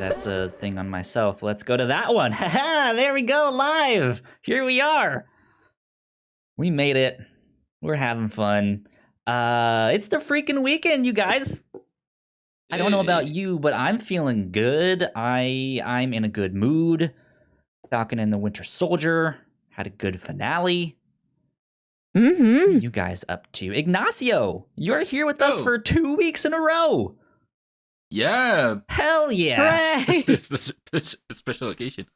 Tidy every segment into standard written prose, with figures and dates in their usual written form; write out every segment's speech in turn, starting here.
that's a thing on myself. Let's go to that one. Haha, there we go, live. Here we are. We made it. We're having fun. It's the freaking weekend, you guys. I don't know about you, but I'm feeling good. I'm in a good mood. Falcon and the Winter Soldier had a good finale. Mm-hmm. What are you guys up to? Ignacio, you're here with us for 2 weeks in a row. Yeah. Hell yeah. Hooray. Special occasion.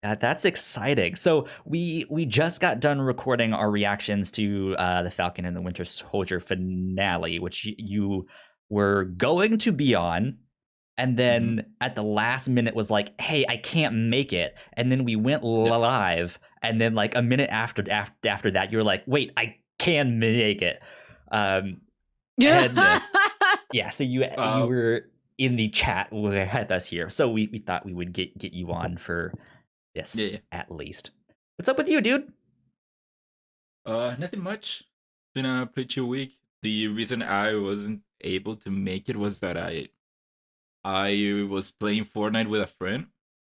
That's exciting. So we just got done recording our reactions to the Falcon and the Winter Soldier finale, which you were going to be on. And then at the last minute was like, hey, I can't make it. And then we went live. And then like a minute after that, you were like, wait, I can make it. Yeah, so you were in the chat with us here. So we thought we would get you on for this at least. What's up with you, dude? Nothing much. Been a pretty chill week. The reason I wasn't able to make it was that I was playing Fortnite with a friend,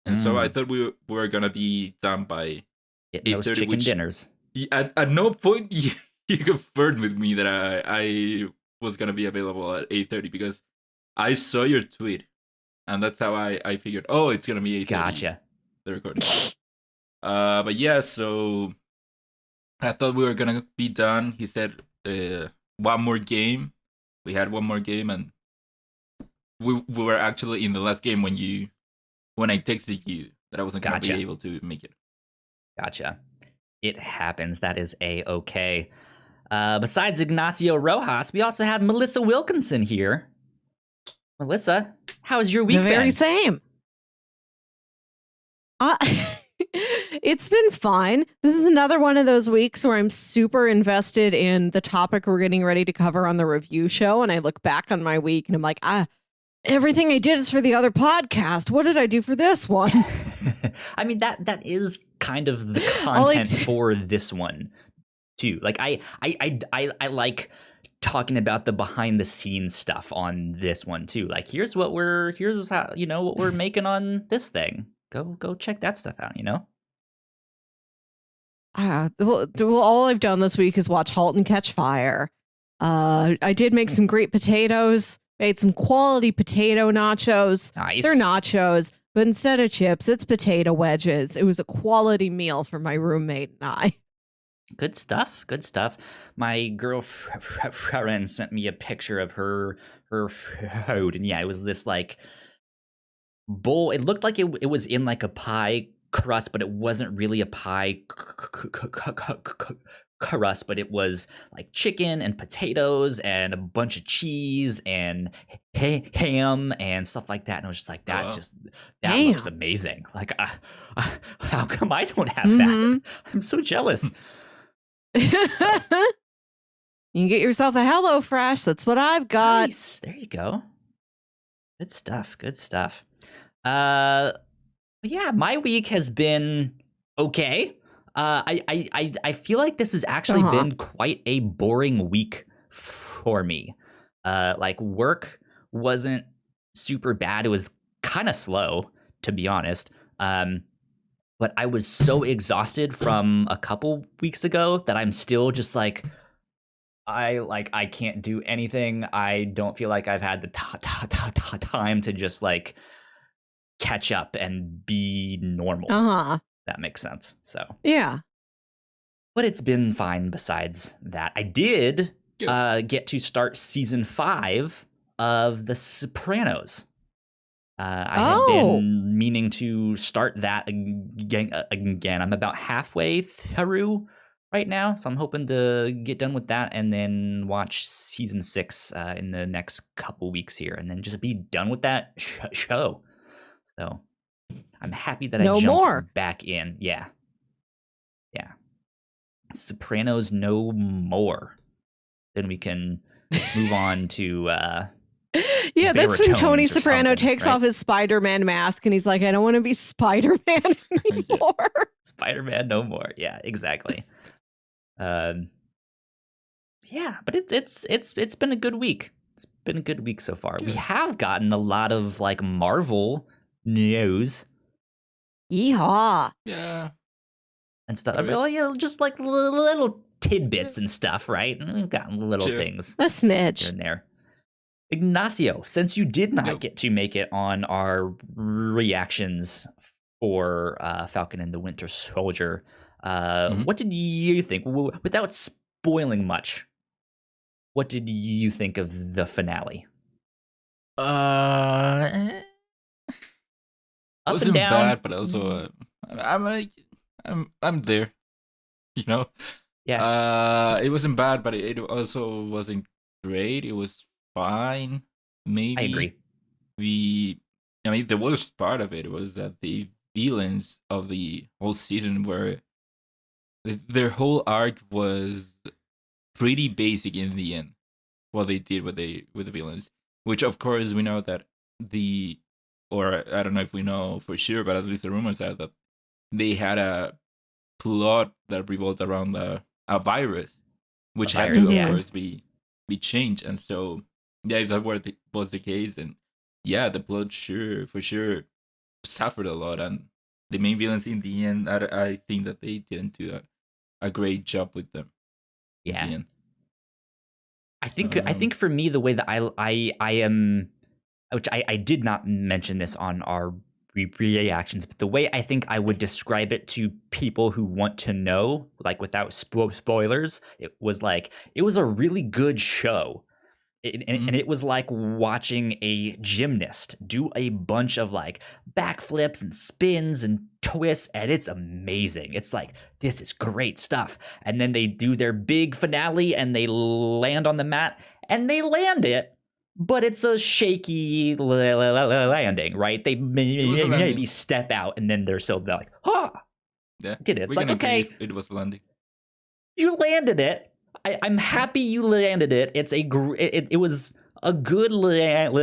and so I thought we were gonna be done by 8:30. Chicken dinners. At no point you confirmed with me that I was gonna be available at 8:30 because I saw your tweet, and that's how I figured. Oh, it's gonna be 8:30. Gotcha. The recording. But yeah, so I thought we were gonna be done. He said one more game. We had one more game, and we were actually in the last game when I texted you that I wasn't gonna be able to make it. Gotcha. It happens. That is A-okay. Besides Ignacio Rojas, we also have Melissa Wilkinson here. Melissa, how has your week been? The very same. It's been fine. This is another one of those weeks where I'm super invested in the topic we're getting ready to cover on the review show. And I look back on my week and I'm like, everything I did is for the other podcast. What did I do for this one? I mean, that is kind of the content for this one too. Like I like talking about the behind the scenes stuff on this one too. Like here's how what we're making on this thing. Go check that stuff out, Well, all I've done this week is watch *Halt and Catch Fire*. I did make some great potatoes. Made some quality potato nachos. Nice. They're nachos, but instead of chips, it's potato wedges. It was a quality meal for my roommate and I. Good stuff. Good stuff. My girlfriend sent me a picture of her food, and yeah, it was this like bowl. It looked like it was in like a pie crust, but it wasn't really a pie crust, but it was like chicken and potatoes and a bunch of cheese and ham and stuff like that. And I was just like, that looks amazing. Like, how come I don't have that? I'm so jealous. You can get yourself a HelloFresh. That's what I've got. Nice. There you go. Good stuff. Good stuff. Yeah, my week has been okay. I feel like this has actually been quite a boring week for me. Like work wasn't super bad. It was kind of slow, to be honest. But I was so exhausted from a couple weeks ago that I'm still just like, I can't do anything. I don't feel like I've had the time to just like catch up and be normal. That makes sense. So yeah, but it's been fine. Besides that, I did get to start season 5 of The Sopranos. I have been meaning to start that again. I'm about halfway through right now, so I'm hoping to get done with that and then watch season 6 in the next couple weeks here, and then just be done with that show. So I'm happy that I jumped back in. Yeah. Sopranos no more. Then we can move on to yeah, that's when Tony Soprano takes right? off his Spider-Man mask and he's like, I don't want to be Spider-Man anymore. Spider-Man no more. Yeah, exactly. Yeah, but it's been a good week. It's been a good week so far. We have gotten a lot of like Marvel news Yeehaw. Yeah. and stuff. Right. Well, yeah, just like little tidbits and stuff, right? We've got little Sure. things A here smidge. and there. Ignacio, since you did not Yep. get to make it on our reactions for Falcon and the Winter Soldier, what did you think? Without spoiling much, what did you think of the finale? It Up wasn't and down. bad, but also I'm there. You know? Yeah. It wasn't bad, but it also wasn't great. It was fine. Maybe I agree. The worst part of it was that the villains of the whole season were their whole arc was pretty basic in the end. What they did with the villains, which of course we know that or I don't know if we know for sure, but at least the rumors are that they had a plot that revolved around a virus, which had to, of course, be changed. And so, yeah, if that was the case, then yeah, the plot for sure suffered a lot, and the main villains in the end, I think that they didn't do a great job with them. Yeah. I think for me, the way that I am, which I did not mention this on our reactions, but the way I think I would describe it to people who want to know, like without spoilers, it was a really good show. And it was like watching a gymnast do a bunch of like backflips and spins and twists, and it's amazing. It's like, this is great stuff. And then they do their big finale and they land on the mat and they land it, but it's a shaky landing, right? They maybe step out and then they're still like, yeah, did it. It's like, okay, it was landing. You landed it. I'm happy you landed it. It was a good landing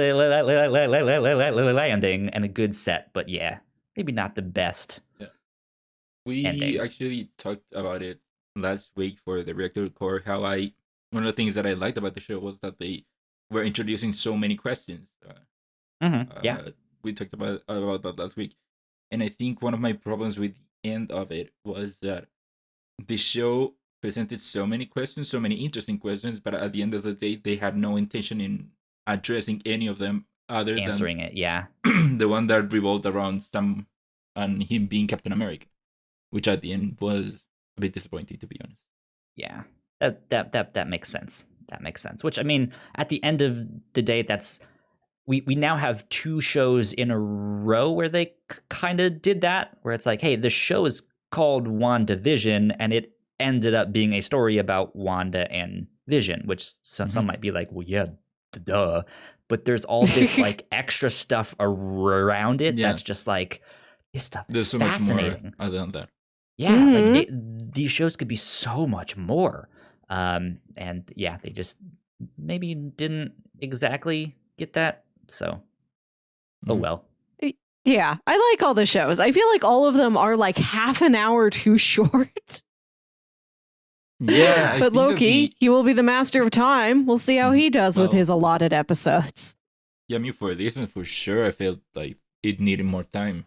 and a good set, but yeah, maybe not the best. Yeah, we ending. Actually talked about it last week for the Reactor Core. One of the things that I liked about the show was that they were introducing so many questions. Yeah, we talked about that last week, and I think one of my problems with the end of it was that the show presented so many questions, so many interesting questions, but at the end of the day, they had no intention in addressing any of them other than answering it. Yeah, the one that revolved around Sam and him being Captain America, which at the end was a bit disappointing, to be honest. Yeah, that makes sense. That makes sense. Which, I mean, at the end of the day, we now have 2 shows in a row where they kind of did that, where it's like, hey, the show is called WandaVision, and it ended up being a story about Wanda and Vision, which some might be like, well, yeah, duh. But there's all this like extra stuff around it that's just like, this stuff is so fascinating. Much more other than that. Yeah, like these shows could be so much more. And yeah, they just maybe didn't exactly get that. So, oh well. Yeah, I like all the shows. I feel like all of them are like half an hour too short. Yeah, but Loki, he will be the master of time. We'll see how he does with his allotted episodes. Yeah, I mean, for this one, for sure, I felt like it needed more time.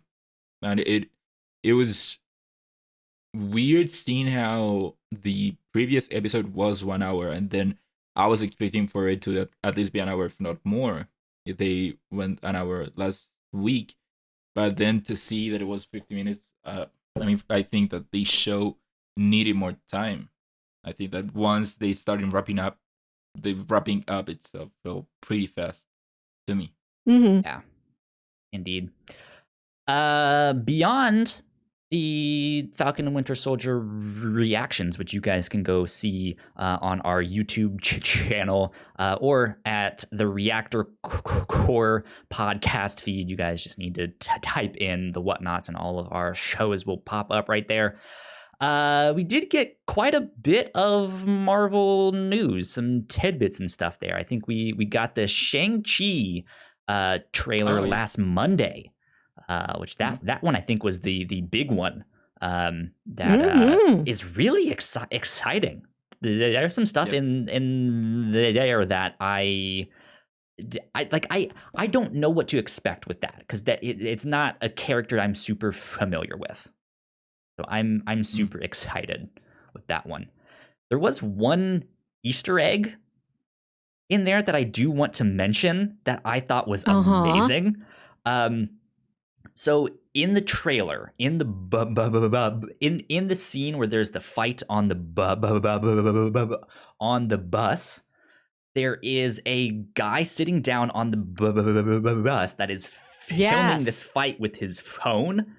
And it was weird seeing how the previous episode was 1 hour, and then I was expecting for it to at least be an hour, if not more, if they went an hour last week. But then to see that it was 50 minutes, I think that the show needed more time. I think that once they started wrapping up, the wrapping up itself felt pretty fast to me. Yeah, indeed. Beyond the Falcon and Winter Soldier reactions, which you guys can go see on our YouTube channel or at the Reactor Core podcast feed. You guys just need to type in the Whatnauts and all of our shows will pop up right there. We did get quite a bit of Marvel news, some tidbits and stuff there. I think we got the Shang-Chi trailer last Monday. Which that one I think was the big one that is really exciting. There's some stuff in there that I I don't know what to expect with that because it's not a character I'm super familiar with. So I'm super excited with that one. There was one Easter egg in there that I do want to mention that I thought was amazing. So in the trailer, in the in the scene where there's the fight on the bus, there is a guy sitting down on the bus that is filming this fight with his phone.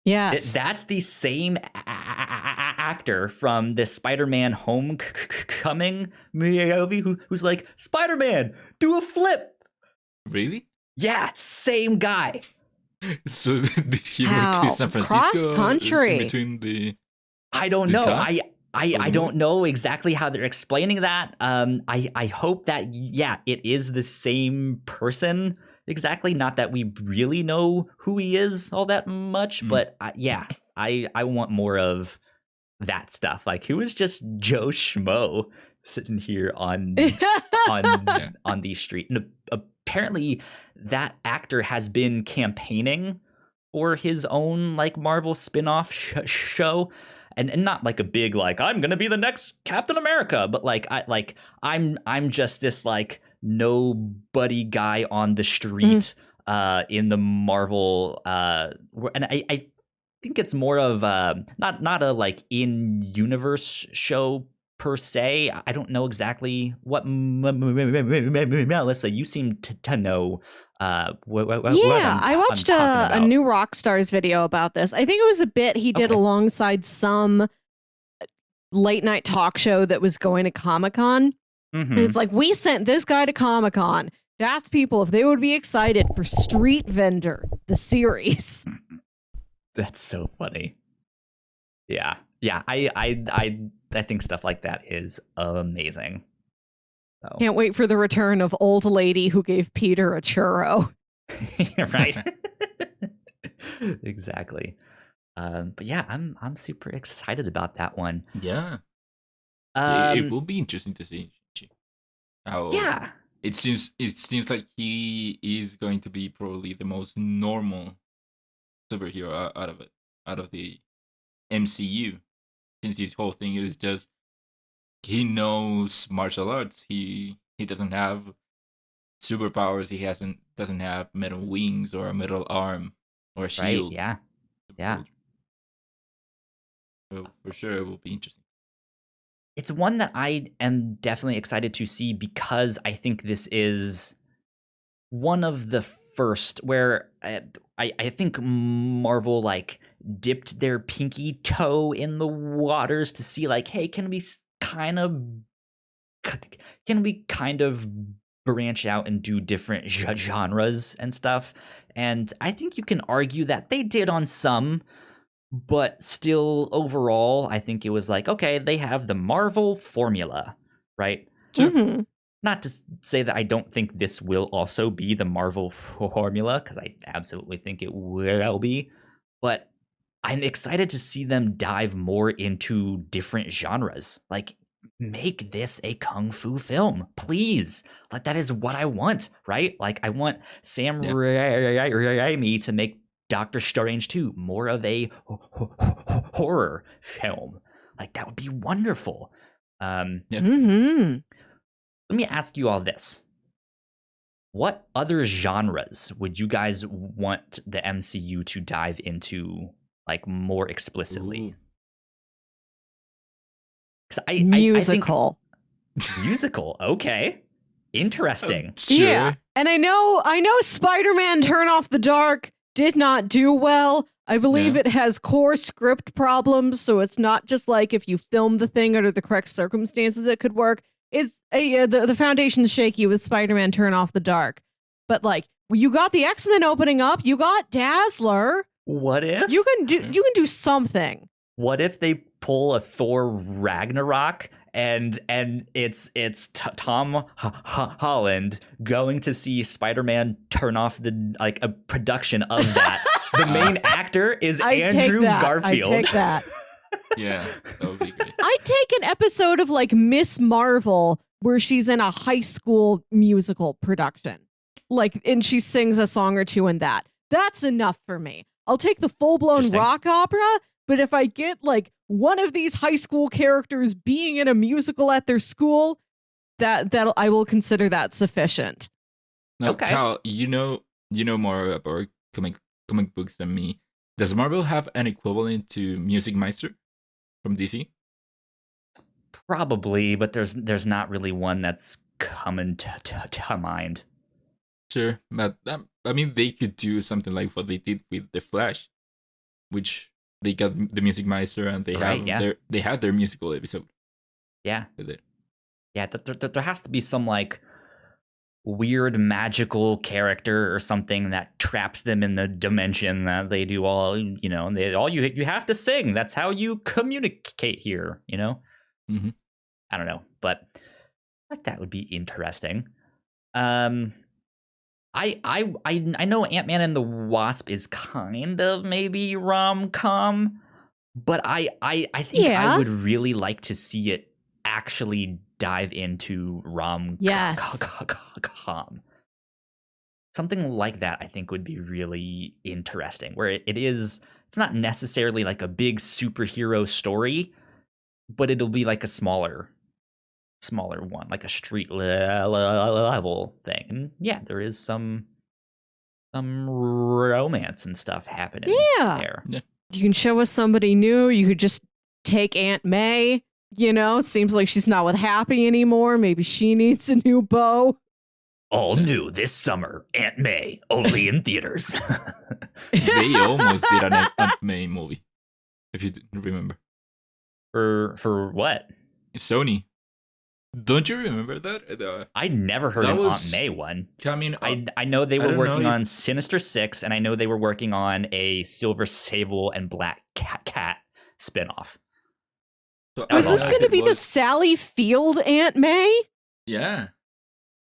Yes. That's the same actor from the Spider-Man Homecoming movie who's like, Spider-Man, do a flip. Really? Yeah, same guy. So did he move to San Francisco? Cross country. In between the... I don't know. I don't know exactly how they're explaining that. I hope that, it is the same person exactly. Not that we really know who he is all that much, but I want more of that stuff. Like, who is just Joe Schmo sitting here on the street? And apparently that actor has been campaigning for his own like Marvel spin-off show. And not like a big like I'm gonna be the next Captain America, but I'm just this like nobody guy on the street in the Marvel and I think it's more of not a like in-universe show per se. I don't know exactly what Melissa, you seem to know what I watched a new Rockstars video about this. I think it was a bit he did alongside some late night talk show that was going to Comic-Con. And it's like, we sent this guy to Comic-Con to ask people if they would be excited for Street Vendor, the series. That's so funny. Yeah. I think stuff like that is amazing. So. Can't wait for the return of old lady who gave Peter a churro. Right. Exactly. But yeah, I'm super excited about that one. Yeah. It will be interesting to see how. Yeah. It seems like he is going to be probably the most normal superhero out of the MCU, since his whole thing is just he knows martial arts. He doesn't have superpowers. He doesn't have metal wings or a metal arm or a shield. Right, yeah. So for sure, it will be interesting. It's one that I am definitely excited to see because I think this is one of the first where I think Marvel like dipped their pinky toe in the waters to see like, hey, can we kind of branch out and do different genres and stuff? And I think you can argue that they did on some, but still overall, I think it was like, okay, they have the Marvel formula, right? Mm-hmm. Not to say that I don't think this will also be the Marvel formula, because I absolutely think it will be, but I'm excited to see them dive more into different genres. Like, make this a kung fu film, please. Like, that is what I want, right? Like, I want Sam Raimi to make Doctor Strange 2 more of a horror film. Like, that would be wonderful. Let me ask you all this. What other genres would you guys want the MCU to dive into, like, more explicitly? Musical. I think musical, okay. Interesting. Sure. Yeah. And I know Spider-Man Turn Off the Dark did not do well. I believe it has core script problems, so it's not just like if you film the thing under the correct circumstances it could work. It's the foundation's shaky with Spider-Man Turn Off the Dark. But like, you got the X-Men opening up, you got Dazzler. What if you can do something? What if they pull a Thor Ragnarok and it's Tom Holland going to see Spider-Man turn off a production of that? The main actor is Andrew Garfield. I take that. Yeah, that would be great. I'd take an episode of like Miss Marvel where she's in a high school musical production. Like, and she sings a song or two in that. That's enough for me. I'll take the full-blown rock opera, but if I get like one of these high school characters being in a musical at their school, that I will consider that sufficient. Now, Okay. Cal, you know more about comic books than me. Does Marvel have an equivalent to Music Meister from DC? Probably, but there's not really one that's coming to mind. Sure, but I mean, they could do something like what they did with The Flash, which they got the Music Meister and they had their musical episode. Yeah, with it. Yeah. There has to be some like weird magical character or something that traps them in the dimension that they do all. You have to sing. That's how you communicate here. Mm-hmm. I don't know, but that would be interesting. I know Ant-Man and the Wasp is kind of maybe rom-com, but I think I would really like to see it actually dive into rom-com. Something like that I think would be really interesting, where it's not necessarily like a big superhero story, but it'll be like a smaller one, like a street level thing. And yeah, there is some romance and stuff happening there. Yeah. You can show us somebody new. You could just take Aunt May. Seems like she's not with Happy anymore. Maybe she needs a new beau. All new this summer, Aunt May, only in theaters. They almost did an Aunt May movie, if you remember. For what? Sony. Don't you remember that? I never heard an Aunt May one. I know they were working on Sinister Six, and I know they were working on a Silver Sable and Black Cat spinoff. So is this going to be the Sally Field Aunt May? Yeah.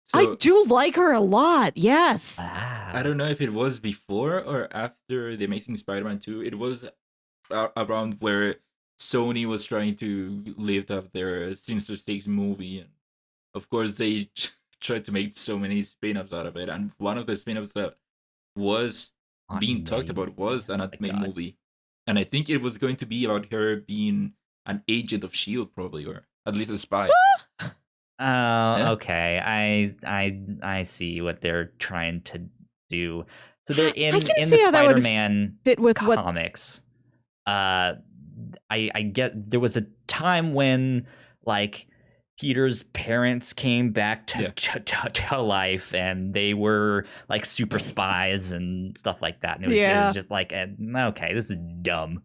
So, I do like her a lot. Yes. I don't know if it was before or after The Amazing Spider-Man 2. It was around where Sony was trying to lift up their Sinister Six movie, and of course they tried to make so many spin-offs out of it, and one of the spin-offs that was being talked about was an Aunt May movie, and I think it was going to be about her being an agent of S.H.I.E.L.D. probably, or at least a spy. Okay. I see what they're trying to do. So they're in the Spider-Man fit with comics. I get there was a time when like Peter's parents came back to life, and they were like super spies and stuff like that. And it was just like, okay, this is dumb.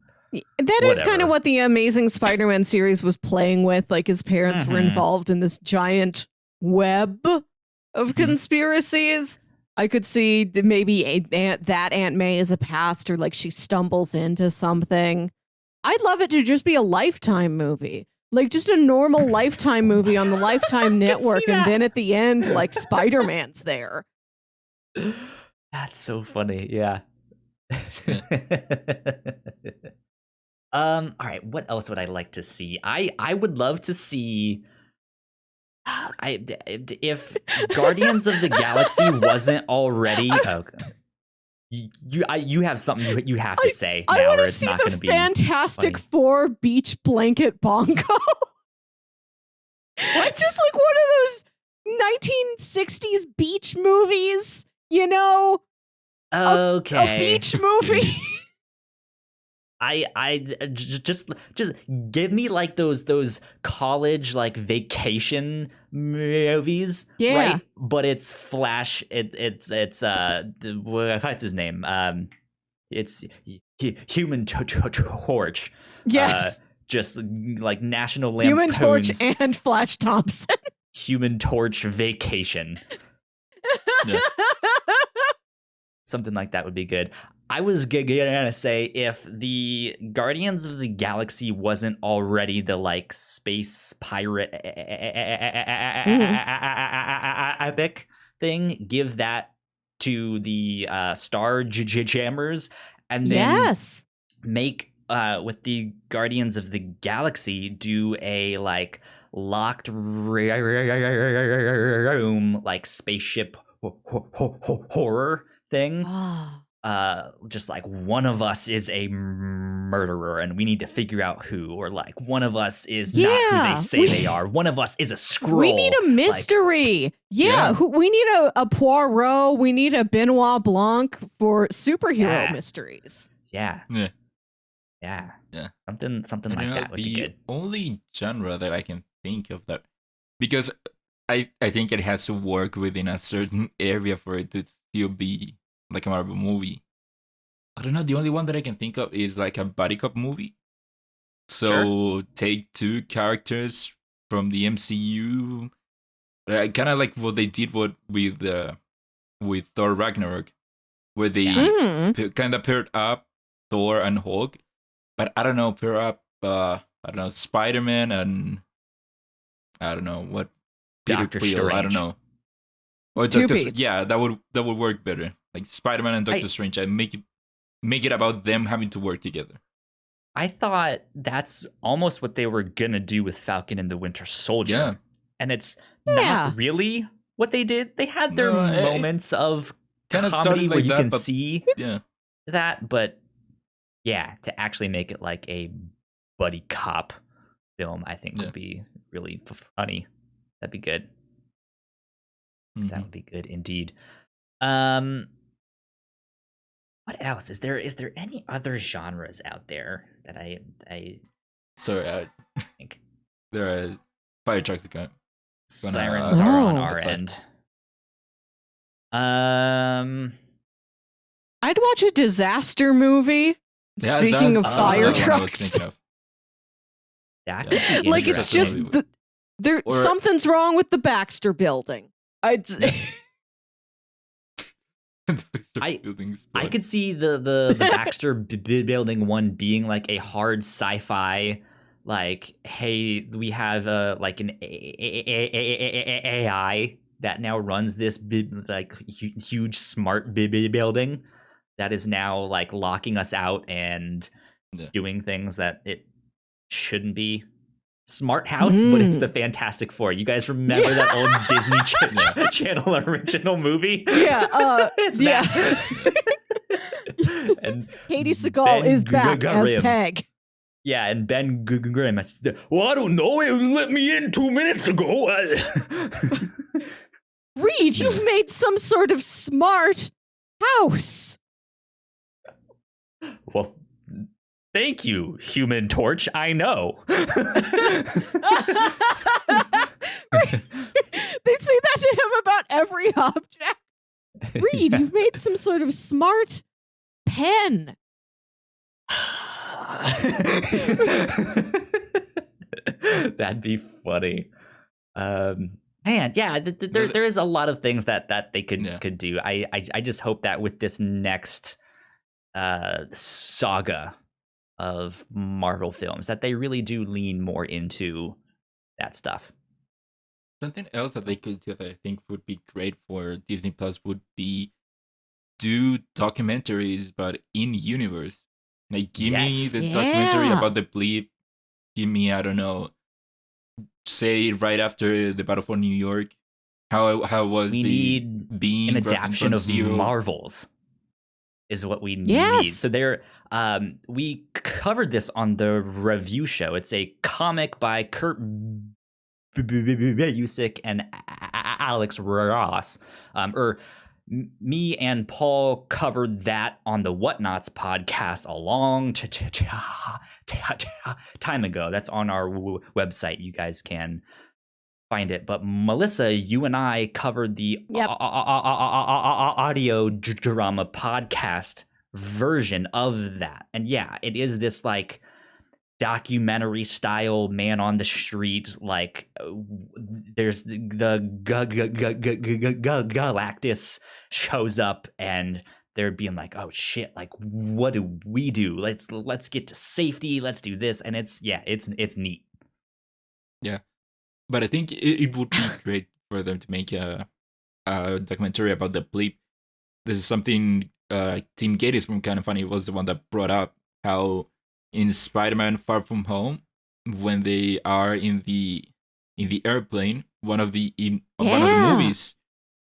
That is kind of what the Amazing Spider-Man series was playing with. Like his parents were involved in this giant web of conspiracies. I could see maybe that Aunt May is a past, or like she stumbles into something. I'd love it to just be a Lifetime movie. Like just a normal Lifetime movie on the Lifetime network, and then at the end, like Spider-Man's there. That's so funny. Yeah. All right, what else would I like to see? I would love to see if Guardians of the Galaxy wasn't already you have something you have to say now, I want or to it's see not going to be Fantastic funny. Four beach blanket bongo. What? Just like one of those 1960s beach movies, Okay. A beach movie. I just give me like those college like vacation movies, right? But it's Flash. It's what's his name? It's Human Torch. Yes. Just like National Lampoon's Human Torch and Flash Thompson. Human Torch Vacation. Something like that would be good. I was gonna say, if the Guardians of the Galaxy wasn't already the like space pirate epic thing, give that to the Star Jammers, and then make with the Guardians of the Galaxy do a like locked room, like spaceship horror thing. Just like one of us is a murderer and we need to figure out who, or like one of us is not who they say they are. One of us is a scroll. We need a mystery. We need a Poirot. We need a Benoit Blanc for superhero mysteries. Yeah. Something like that would be good. The only genre that I can think of that, because I think it has to work within a certain area for it to still be like a Marvel movie. I don't know. The only one that I can think of is like a buddy cop movie. So take two characters from the MCU, kind of like what they did with Thor Ragnarok, where they kind of paired up Thor and Hulk, but I don't know, pair up Spider-Man and I don't know what Doctor Strange. I don't know. Or that would work better. Like Spider-Man and Doctor Strange, and make it about them having to work together. I thought that's almost what they were gonna do with Falcon and the Winter Soldier. Yeah. And it's not really what they did. They had their moments of comedy where you can see that, but to actually make it like a buddy cop film, I think would be really funny. That'd be good. That would be good indeed. What else is there? Is there any other genres out there that I think there are fire trucks that sirens are on our end. I'd watch a disaster movie. Speaking of fire trucks, like it's just something's wrong with the Baxter Building. I could see the Baxter Building one being like a hard sci-fi, like, hey, we have like an AI that now runs this like huge smart building that is now like locking us out and doing things that it shouldn't be. Smart House, but it's the Fantastic Four. You guys remember that old Disney Channel original movie? It's that. And Katie Seagal is back as Peg. Yeah, and Ben Grimm. Well, I don't know. It let me in 2 minutes ago. Reed, you've made some sort of smart house. Well, thank you, Human Torch. I know. They say that to him about every object. Reed, you've made some sort of smart pen. That'd be funny. Man, there is a lot of things that they could do. I just hope that with this next saga of Marvel films that they really do lean more into that stuff. Something else that they could do that I think would be great for Disney Plus would be do documentaries but in universe. Like give me the documentary about the Bleep. Give me, I don't know, say right after the Battle for New York. How was we need being an adaptation of Marvels is what we need. So there, we covered this on the review show. It's a comic by Kurt Busiek and Alex Ross. Me and Paul covered that on the Whatnauts podcast a long time ago. That's on our website. You guys can find it. But Melissa, you and I covered the audio drama podcast version of that. And yeah, it is this like documentary style man on the street. Like there's the Galactus shows up and they're being like, oh shit, like what do we do? Let's get to safety. Let's do this. And it's neat. Yeah. But I think it would be great for them to make a documentary about the Bleep. This is something Tim Gates from Kind of Funny was the one that brought up, how in Spider-Man Far From Home, when they are in the in the airplane, one of the movies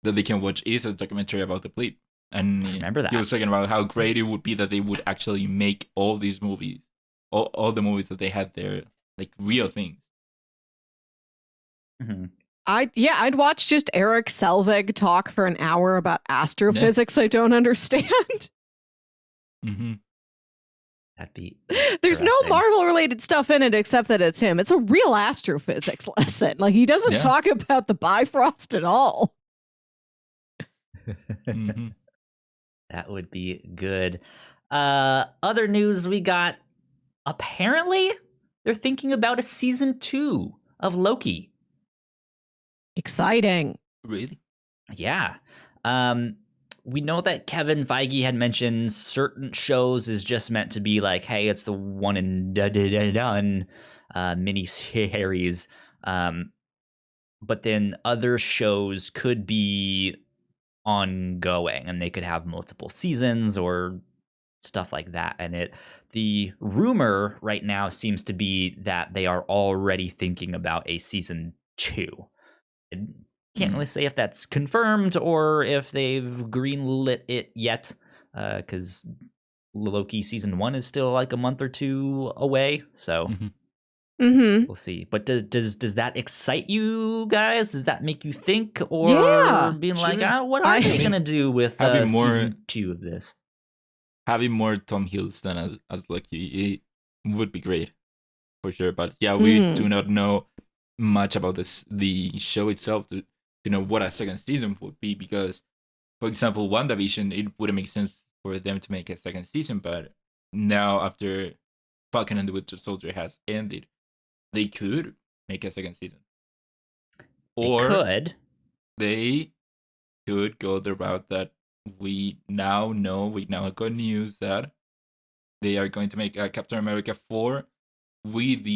that they can watch is a documentary about the plebe. And I remember that. He was talking about how great it would be that they would actually make all these movies, all the movies that they had there, like real things. Mm-hmm. I'd watch just Eric Selvig talk for an hour about astrophysics I don't understand. Mm-hmm. That'd be There's no Marvel related stuff in it except that it's him. It's a real astrophysics lesson. Like, he doesn't talk about the Bifrost at all. Mm-hmm. That would be good. Other news we got, apparently they're thinking about a season 2 of Loki. Exciting. Really? Yeah. We know that Kevin Feige had mentioned certain shows is just meant to be like, hey, it's the one and done mini series. But then other shows could be ongoing and they could have multiple seasons or stuff like that. And the rumor right now seems to be that they are already thinking about a season 2. Can't really say if that's confirmed or if they've greenlit it yet, because Loki season 1 is still like a month or 2 away. So we'll see. But does that excite you guys? Does that make you think, or being like, what are they gonna do with season 2 of this? Having more Tom Hiddleston as Loki, it would be great for sure. But yeah, we do not know much about the show itself to know what a second season would be, because, for example, WandaVision, it wouldn't make sense for them to make a second season, but now after Falcon and the Winter Soldier has ended, they could make a second season. Or they could go the route that we now know. We now got news that they are going to make a Captain America 4 with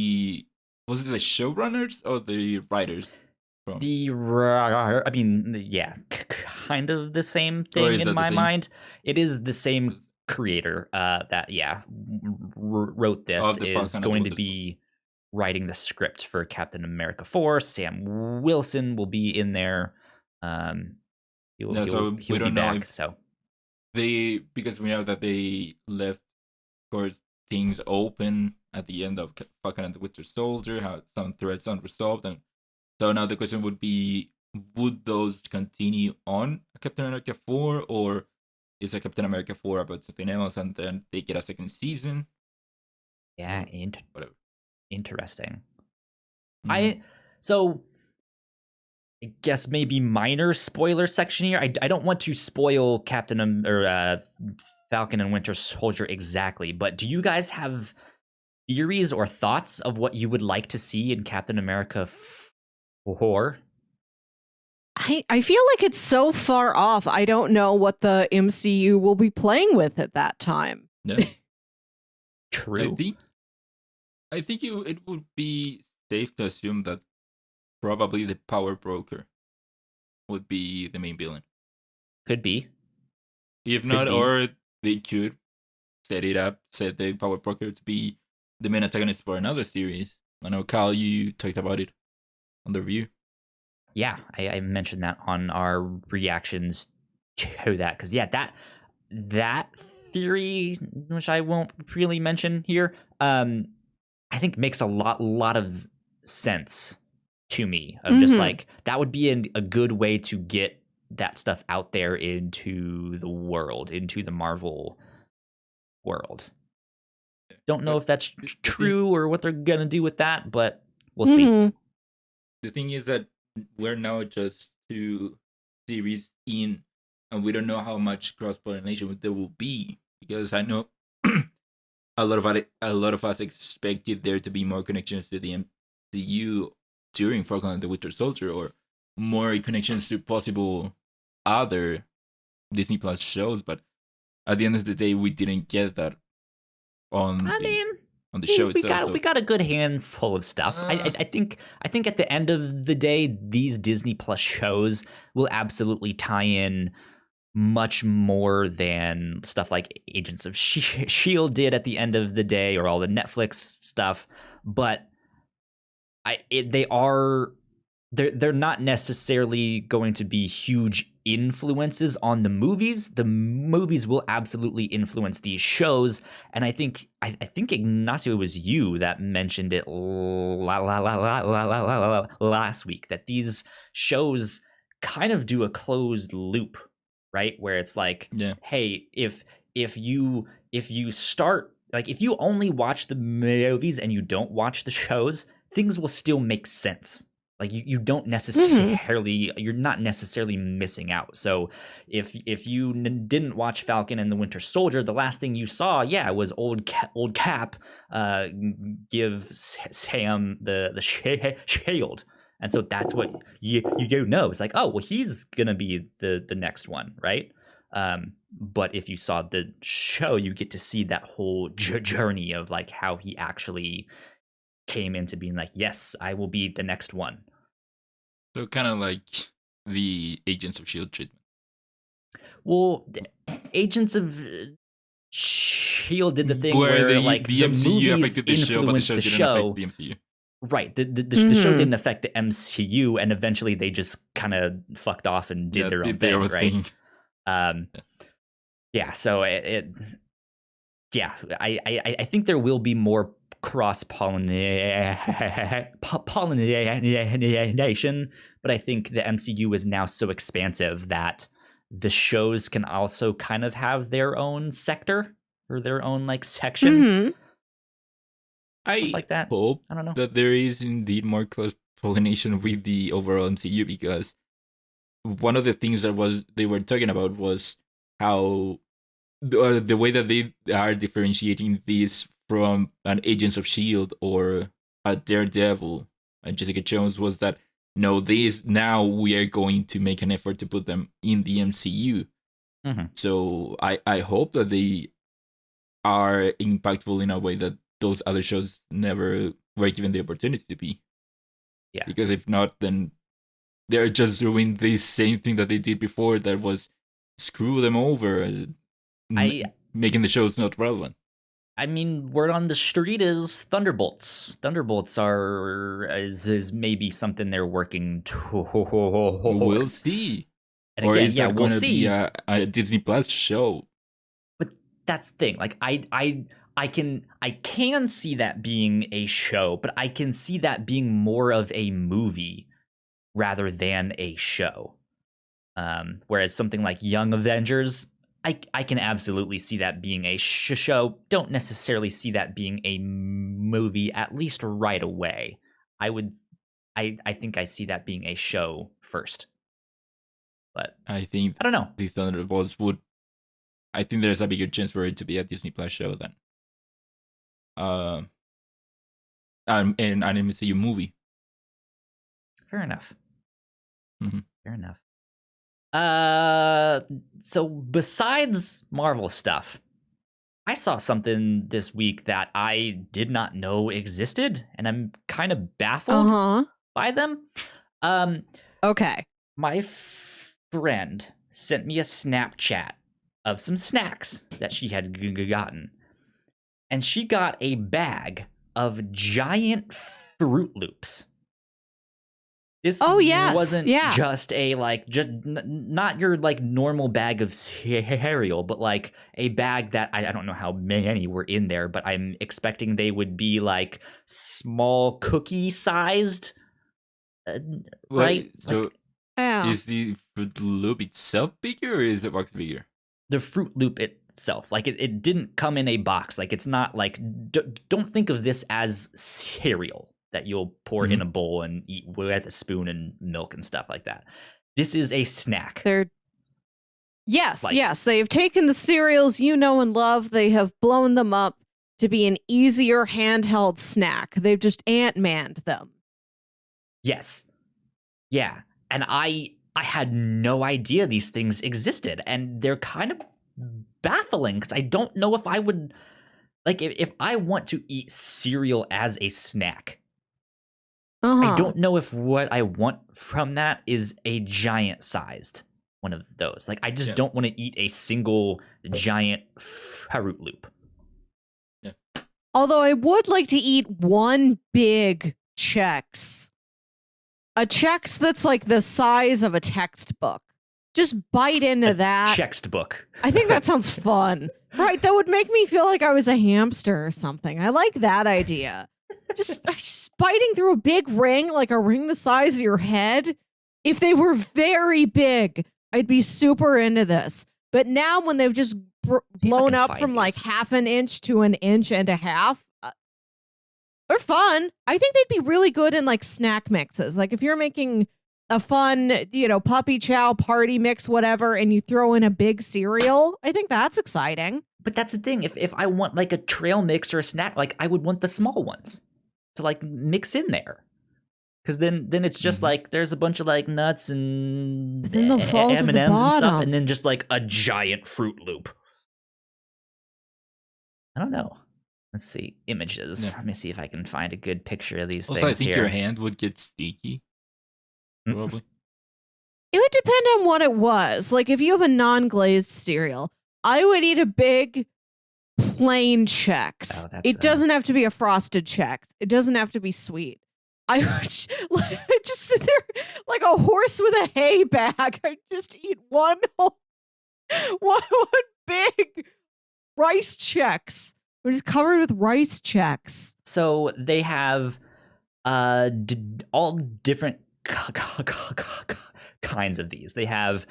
was it the showrunners or the writers? I mean, yeah, kind of the same thing in my mind. It is the same creator that wrote this, is going to be writing the script for Captain America 4. Sam Wilson will be in there. He'll be back. So because we know that they left, of course, things open at the end of Falcon and the Winter Soldier, how some threads unresolved, and so now the question would be, would those continue on Captain America 4, or is a Captain America 4 about something else and then they get a second season? Yeah, whatever. Interesting. I guess maybe minor spoiler section here. I don't want to spoil Falcon and Winter Soldier exactly, but do you guys have theories or thoughts of what you would like to see in Captain America 4? I feel like it's so far off. I don't know what the MCU will be playing with at that time. Yeah. True. I think it would be safe to assume that probably the Power Broker would be the main villain. Could be. If not, or they could set the Power Broker to be the main antagonist for another series. I know, Kyle, you talked about it on the review. Yeah, I mentioned that on our reactions to that, because that theory, which I won't really mention here, I think makes a lot of sense to me. Of just like, that would be a good way to get that stuff out there into the world, into the Marvel world. Don't know if that's true or what they're gonna do with that, but we'll see. The thing is that we're now just 2 series in, and we don't know how much cross-pollination there will be, because I know a lot of us expected there to be more connections to the MCU during Falcon and the Winter Soldier, or more connections to possible other Disney Plus shows, but at the end of the day, we didn't get that on the show itself. We got a good handful of stuff. I think at the end of the day, these Disney Plus shows will absolutely tie in much more than stuff like Agents of S.H.I.E.L.D. did at the end of the day, or all the Netflix stuff. But they are they're not necessarily going to be huge influences on the movies. The movies will absolutely influence these shows, and I think Ignacio, it was you that mentioned it last week, that these shows kind of do a closed loop, right? Where it's like, hey, if you start, like, if you only watch the movies and you don't watch the shows, things will still make sense. Like, you don't necessarily, you're not necessarily missing out. So if you didn't watch Falcon and the Winter Soldier, the last thing you saw, was old Cap give Sam the shield. And so that's what you know. It's like, oh, well, he's going to be the next one, right? But if you saw the show, you get to see that whole journey of, like, how he actually came into being like, yes, I will be the next one. So kind of like the Agents of S.H.I.E.L.D. treatment. Well, Agents of S.H.I.E.L.D. did the thing where the MCU movies influenced the show. The MCU. Right. The show didn't affect the MCU, and eventually they just kind of fucked off and did their own thing, right? So I think there will be more cross-pollination, but I think the MCU is now so expansive that the shows can also kind of have their own sector or their own, like, section. I like that. Hope I don't know that there is indeed more cross-pollination with the overall MCU, because one of the things that they were talking about was how the way that they are differentiating these from an Agents of S.H.I.E.L.D. or a Daredevil and Jessica Jones was that, no, now we are going to make an effort to put them in the MCU. So I hope that they are impactful in a way that those other shows never were given the opportunity to be. Yeah. Because if not, then they're just doing the same thing that they did before, that was screw them over, making the shows not relevant. I mean, word on the street is Thunderbolts. Thunderbolts is maybe something they're working towards. We'll see. And again, or is that we'll going to see. be a Disney Plus show? But that's the thing. Like, I can see that being a show, but I can see that being more of a movie rather than a show. Whereas something like Young Avengers, I can absolutely see that being a show. Don't necessarily see that being a movie, at least right away. I think I see that being a show first. But I think I don't know. The Thunderbolts I think there's a bigger chance for it to be a Disney Plus show than an MCU movie. Fair enough. Fair enough. So besides Marvel stuff, I saw something this week that I did not know existed, and I'm kind of baffled by them. Okay. My friend sent me a Snapchat of some snacks that she had gotten, and she got a bag of giant Fruit Loops. This wasn't just a, like, just not your, like, normal bag of cereal, but like a bag that I don't know how many were in there, but I'm expecting they would be like small cookie sized, right? So is the Fruit Loop itself bigger, or is the box bigger? The Fruit Loop itself, like, it didn't come in a box. Like, it's not like, don't think of this as cereal that you'll pour in a bowl and eat with a spoon and milk and stuff like that. This is a snack. Yes. They've taken the cereals you know and love. They have blown them up to be an easier handheld snack. They've just Ant-Manned them. Yes. Yeah. And I had no idea these things existed. And they're kind of baffling because I don't know if I would, like, if I want to eat cereal as a snack, I don't know if what I want from that is a giant sized one of those. Like, I just don't want to eat a single giant Fruit Loop. Yeah. Although I would like to eat one big Chex. A Chex that's like the size of a textbook. Just bite into that. Textbook. I think that sounds fun. Right, that would make me feel like I was a hamster or something. I like that idea. Just biting through a big ring, like a ring the size of your head. If they were very big, I'd be super into this. But now when they've just blown up from like half an inch to an inch and a half, they're fun. I think they'd be really good in like snack mixes. Like if you're making a fun, puppy chow party mix, whatever, and you throw in a big cereal, I think that's exciting. But that's the thing. If I want like a trail mix or a snack, like I would want the small ones to like mix in there. Because then it's just like there's a bunch of like nuts and M&Ms and stuff, and then just like a giant Fruit Loop. I don't know. Let's see images. Yeah. Let me see if I can find a good picture of these things. I think your hand would get sticky. Probably. It would depend on what it was. Like if you have a non-glazed cereal, I would eat a big plain Chex. It doesn't have to be a frosted Chex. It doesn't have to be sweet. I would just sit there like a horse with a hay bag. I'd just eat one big rice Chex. We're just covered with rice Chex. So they have all different kinds of these. They have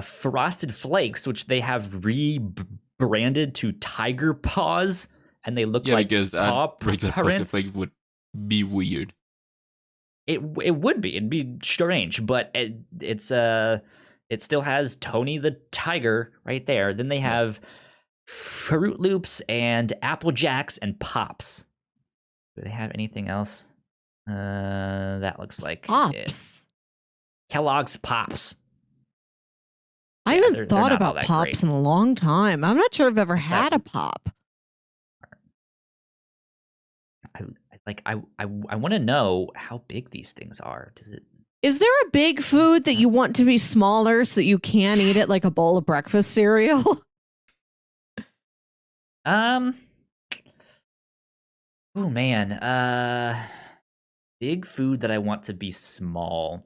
Frosted Flakes, which they have rebranded to Tiger Paws, and they look like paw regular Frosted Flake would be weird. It would be. It'd be strange, but it still has Tony the Tiger right there. Then they have Fruit Loops and Apple Jacks and Pops. Do they have anything else? That looks like Pops. Kellogg's Pops. I haven't thought about Pops great. In a long time. I'm not sure I've ever had a Pop. I want to know how big these things are. Is there a big food that you want to be smaller so that you can eat it like a bowl of breakfast cereal? Oh man. Big food that I want to be small.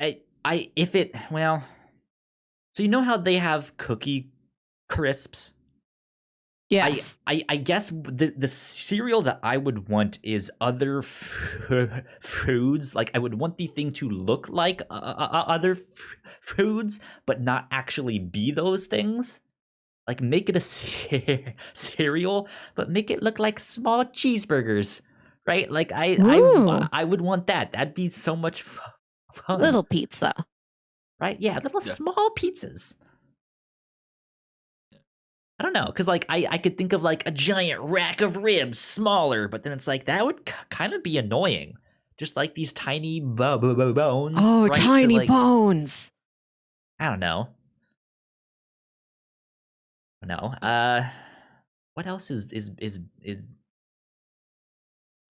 So you know how they have cookie crisps? Yes. I guess the cereal that I would want is other foods. Like I would want the thing to look like other foods, but not actually be those things. Like make it a cereal, but make it look like small cheeseburgers, right? Like I would want that. That'd be so much fun. Little pizza, right? Yeah, small pizzas. I don't know, because like I could think of like a giant rack of ribs, smaller, but then it's like that would kind of be annoying. Just like these tiny bones. Oh, right? Tiny bones. I don't know. No. What else is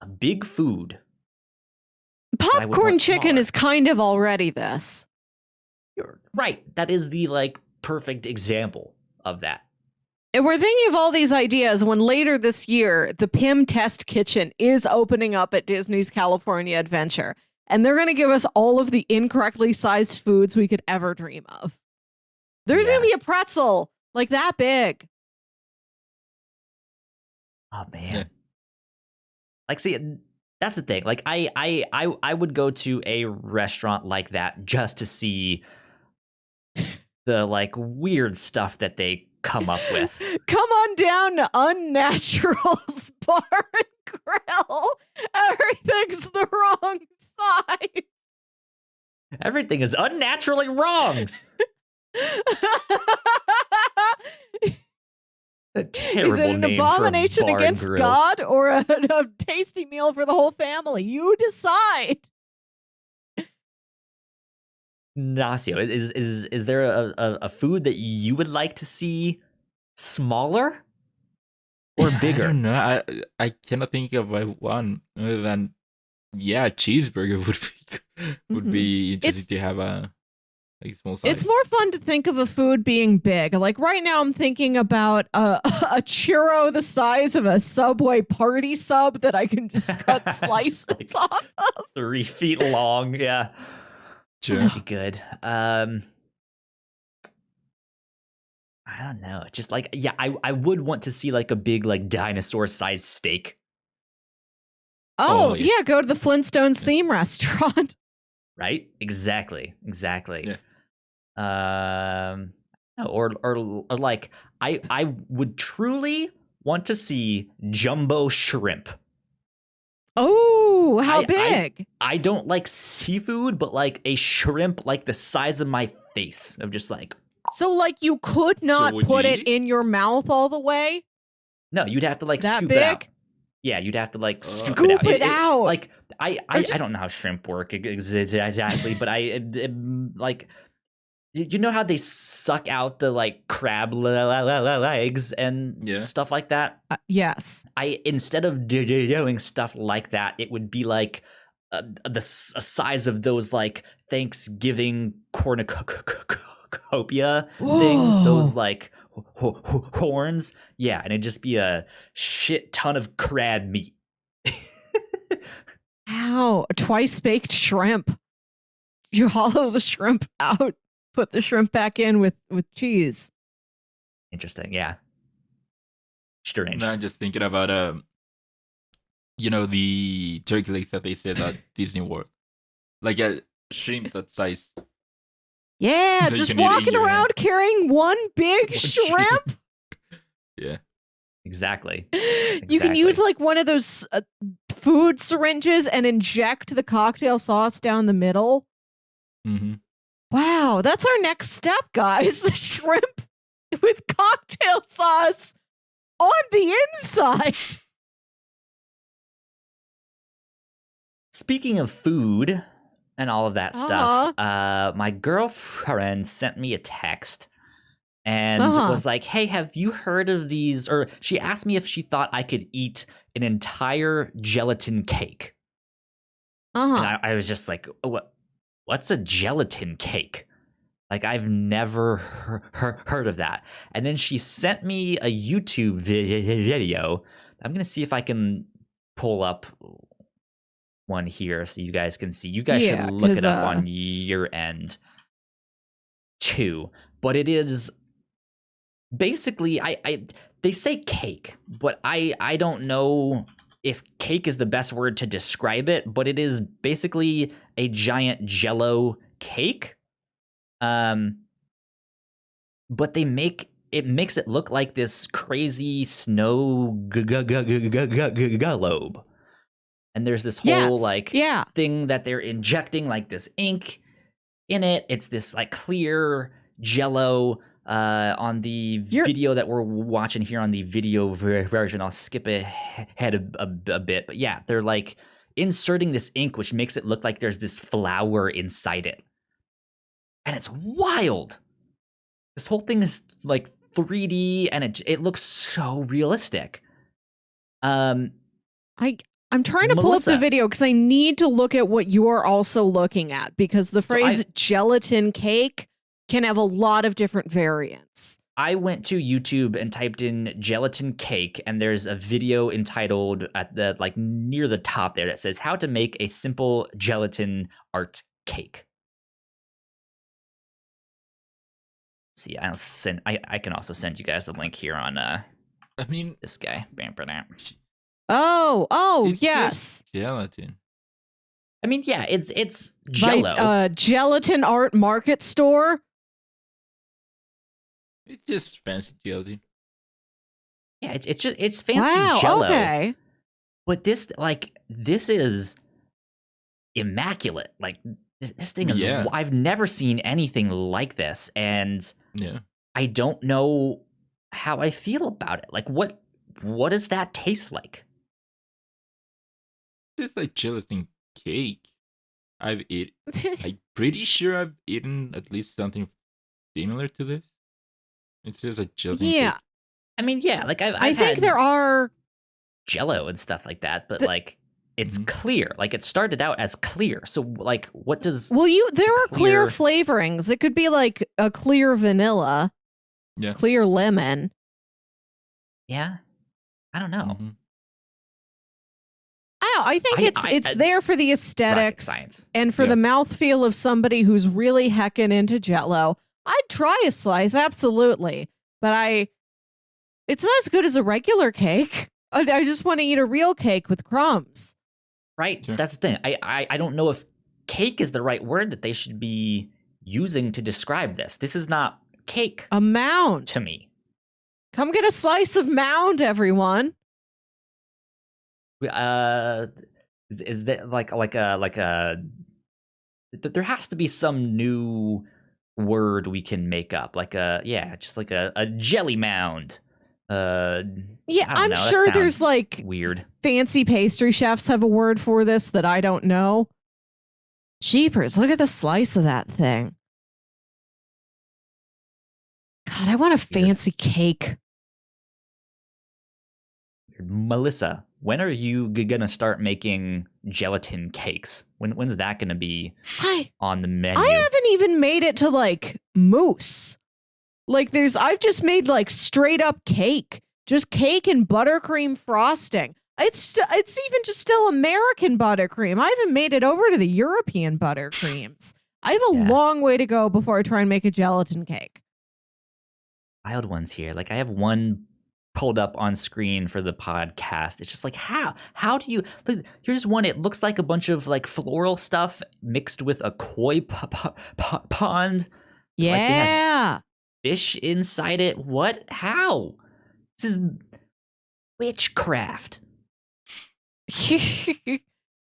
a big food? Popcorn chicken is kind of already this. You're right. That is the like perfect example of that. And we're thinking of all these ideas when later this year, the Pym Test Kitchen is opening up at Disney's California Adventure. And they're going to give us all of the incorrectly sized foods we could ever dream of. There's going to be a pretzel like that big. Oh, man. Yeah. Like, see, that's the thing. Like, I would go to a restaurant like that just to see the, like, weird stuff that they come up with. Come on down to Unnatural's Bar and Grill. Everything's the wrong size. Everything is unnaturally wrong. A terrible Is it an abomination against God or a tasty meal for the whole family? You decide. Nacio, is there a food that you would like to see smaller or bigger? I don't know. I cannot think of one other than cheeseburger would be interesting to have a like small size. It's more fun to think of a food being big. Like right now, I'm thinking about a churro the size of a Subway party sub that I can just cut slices Just, off of. 3 feet long. Yeah. Sure. That'd be good. I don't know. Just like, yeah, I would want to see like a big like dinosaur sized steak. Oh, yeah. yeah, go to the Flintstones theme restaurant. Right? Exactly. Yeah. Or like I would truly want to see jumbo shrimp. Oh, how big? I don't like seafood, but like a shrimp like the size of my face. I'm just like, So, like, you could not would put you it eat? in your mouth all the way? no, you'd have to like That scoop it out. big? Yeah, you'd have to like scoop Scoop it out. it out. Like I just- don't know how shrimp work exactly, but like you know how they suck out the like crab legs and Yeah. stuff like that. Yes. Instead of doing stuff like that, it would be like the size of those like Thanksgiving cornucopia things, those Whoa. like horns. Yeah, and it'd just be a shit ton of crab meat. Ow, a twice baked shrimp. You hollow the shrimp out, put the shrimp back in with cheese. Interesting, yeah. Strange. Now I'm just thinking about the turkey legs that they said at Disney World, like a shrimp that size. Yeah, That you just can eat in walking your around hand. carrying one big One shrimp. Yeah. Exactly. You can use Exactly. like one of those food syringes and inject the cocktail sauce down the middle. Mm-hmm. Wow, that's our next step, guys. The shrimp with cocktail sauce on the inside. Speaking of food and all of that stuff, my girlfriend sent me a text and was like, hey, have you heard of these? Or she asked me if she thought I could eat an entire gelatin cake. And I was just like, what's a gelatin cake? Like, I've never heard of that. And then she sent me a YouTube video. I'm going to see if I can pull up one here so you guys can see. You guys should look it up on your end too. But it is basically, they say cake, but I don't know if cake is the best word to describe it, but it is basically a giant Jello cake. But it makes it look like this crazy snow globe. And there's this whole thing that they're injecting like this ink in it. It's this like clear Jello. On the video that we're watching here on the video version, I'll skip ahead a bit. But yeah, they're like inserting this ink, which makes it look like there's this flower inside it. And it's wild. This whole thing is like 3D and it looks so realistic. I'm trying to pull up the Melissa. video because I need to look at what you are also looking at, because the phrase gelatin cake can have a lot of different variants. I went to YouTube and typed in gelatin cake, and there's a video entitled at the like near the top there that says how to make a simple gelatin art cake. See, I can also send you guys the link here on this guy. Oh, It's yes. just gelatin. I mean, yeah, it's Jello. By, Gelatin Art Market Store. It's just fancy gelatin. Yeah, it's fancy Jello. Okay. But this is immaculate. Like this thing is. Yeah. I've never seen anything like this, and Yeah. I don't know how I feel about it. Like, what does that taste like? It's like gelatin cake. I'm pretty sure I've eaten at least something similar to this. It's just a gelatin cake. I mean, yeah, like I've I think had there are Jello and stuff like that, but like it's clear. Like it started out as clear. So like what does Well, there are clear flavorings. It could be like a clear vanilla. Yeah. Clear lemon. Yeah. I don't know. Mhm. I think it's there for the aesthetics science. and for the mouthfeel of somebody who's really heckin' into Jello. I'd try a slice, absolutely. But it's not as good as a regular cake. I just want to eat a real cake with crumbs. Right. Sure. That's the thing. I don't know if cake is the right word that they should be using to describe this. This is not cake. A mound. To me. Come get a slice of mound, everyone. Is that like a there has to be some new word we can make up, like just like a jelly mound. I'm sure there's like weird fancy pastry chefs have a word for this that I don't know. Jeepers, look at the slice of that thing. God, I want a fancy cake. Melissa, when are you gonna start making gelatin cakes? When's that gonna be on the menu? I haven't even made it to like mousse. Like I've just made like straight up cake, just cake and buttercream frosting. It's even just still American buttercream. I haven't made it over to the European buttercreams. I have a long way to go before I try and make a gelatin cake. Wild ones here. Like I have one pulled up on screen for the podcast. It's just like, how do you, here's one. It looks like a bunch of like floral stuff mixed with a koi pond. Yeah. Like they have fish inside it. What? How? This is witchcraft. This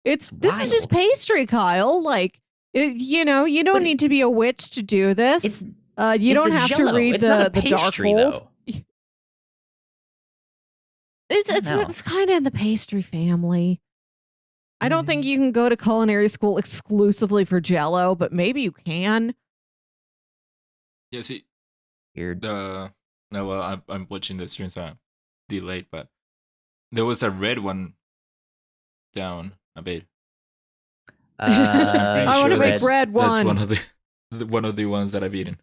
is just pastry, Kyle. Like, you don't need to be a witch to do this. You don't have Jello. to read it's the pastry, Darkhold. though. It's kind of in the pastry family. I don't think you can go to culinary school exclusively for Jello, but maybe you can. Yeah, see, Weird. I'm watching the stream, so I'm delayed, but there was a red one down a bit. I want to make red one. That's one of the ones that I've eaten.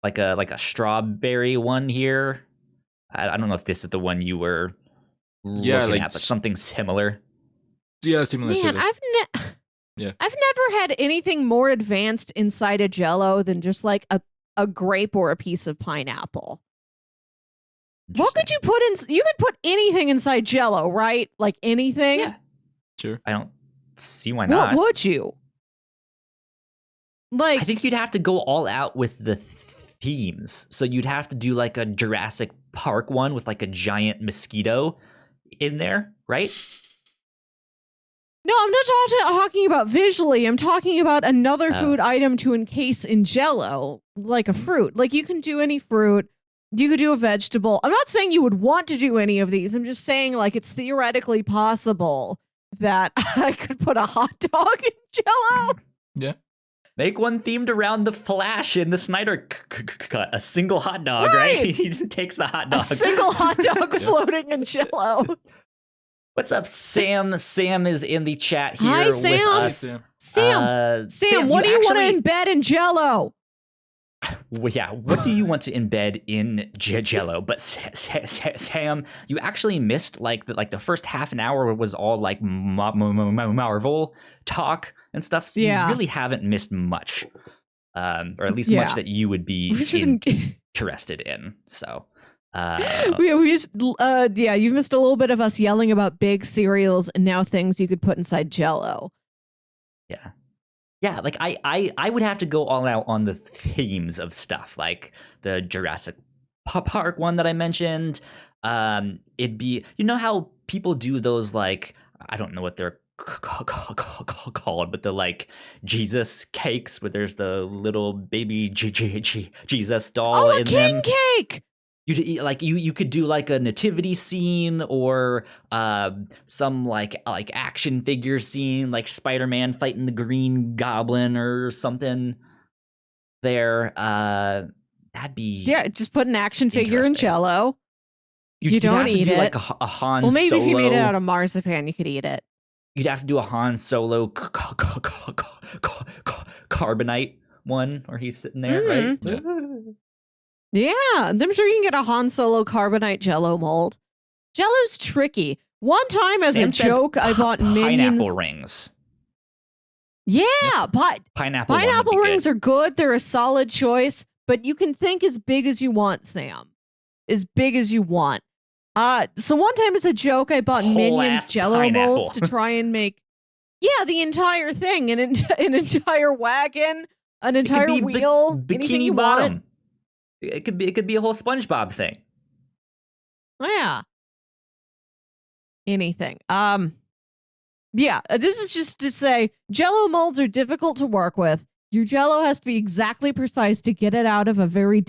Like a strawberry one here. I don't know if this is the one you were looking at, but something similar. Yeah, similar. Man, I've never had anything more advanced inside a Jello than just like a grape or a piece of pineapple. What could you put in? You could put anything inside Jello, right? Like anything. Yeah, sure. I don't see why not. What would you? Like, I think you'd have to go all out with the themes. So you'd have to do like a Jurassic Park one with like a giant mosquito in there, right? No, I'm not talking about visually. I'm talking about another food item to encase in Jello, like a fruit. Like you can do any fruit. You could do a vegetable. I'm not saying you would want to do any of these. I'm just saying like it's theoretically possible that I could put a hot dog in Jello. Yeah. Make one themed around the Flash in the Snyder cut. A single hot dog, right? He takes the hot dog. A single hot dog floating in Jello. What's up, Sam? Sam is in the chat here Hi, Sam. with us. Sam, what do you want to embed in Jello? Well, yeah, what do you want to embed in Jello? But Sam, you actually missed like the first half an hour was all like Marvel talk and stuff. So you really haven't missed much, or at least much that you would be interested in. So. You missed a little bit of us yelling about big cereals and now things you could put inside Jello. Yeah, like I would have to go all out on the themes of stuff, like the Jurassic Park one that I mentioned. It'd be, you know how people do those, like, I don't know what they're called, but the like Jesus cakes where there's the little baby Jesus doll in king them. Cake. You could do like a nativity scene or some like action figure scene, like Spider-Man fighting the Green Goblin or something. That'd be just put an action figure in Jello. You don't have to eat do it. like a Han Well, maybe Solo. if you made it out of marzipan, you could eat it. You'd have to do a Han Solo carbonite one where he's sitting there, right? Yeah, I'm sure you can get a Han Solo carbonite Jello mold. Jello's tricky. One time, as Sam a joke, I bought Minions. pineapple rings. Yeah, pineapple rings are good. They're a solid choice, but you can think as big as you want, Sam. As big as you want. So one time as a joke, I bought Minions Jello molds to try and make, the entire thing, an entire wagon, an entire wheel, anything you bottom. want. It could be a whole SpongeBob thing. Yeah. Anything. This is just to say Jello molds are difficult to work with. Your Jello has to be exactly precise to get it out of a very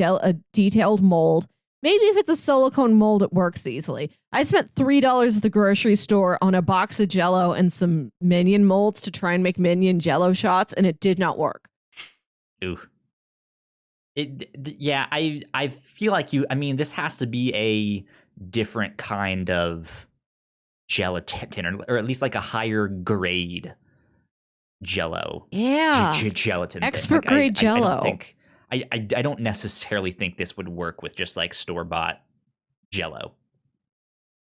detailed mold. Maybe if it's a silicone mold, it works easily. I spent $3 at the grocery store on a box of Jello and some Minion molds to try and make Minion Jello shots, and it did not work. Ooh. I feel like this has to be a different kind of gelatin, or at least like a higher grade Jello. Yeah. Gelatin. Expert grade Jello. I don't necessarily think this would work with just like store-bought Jello.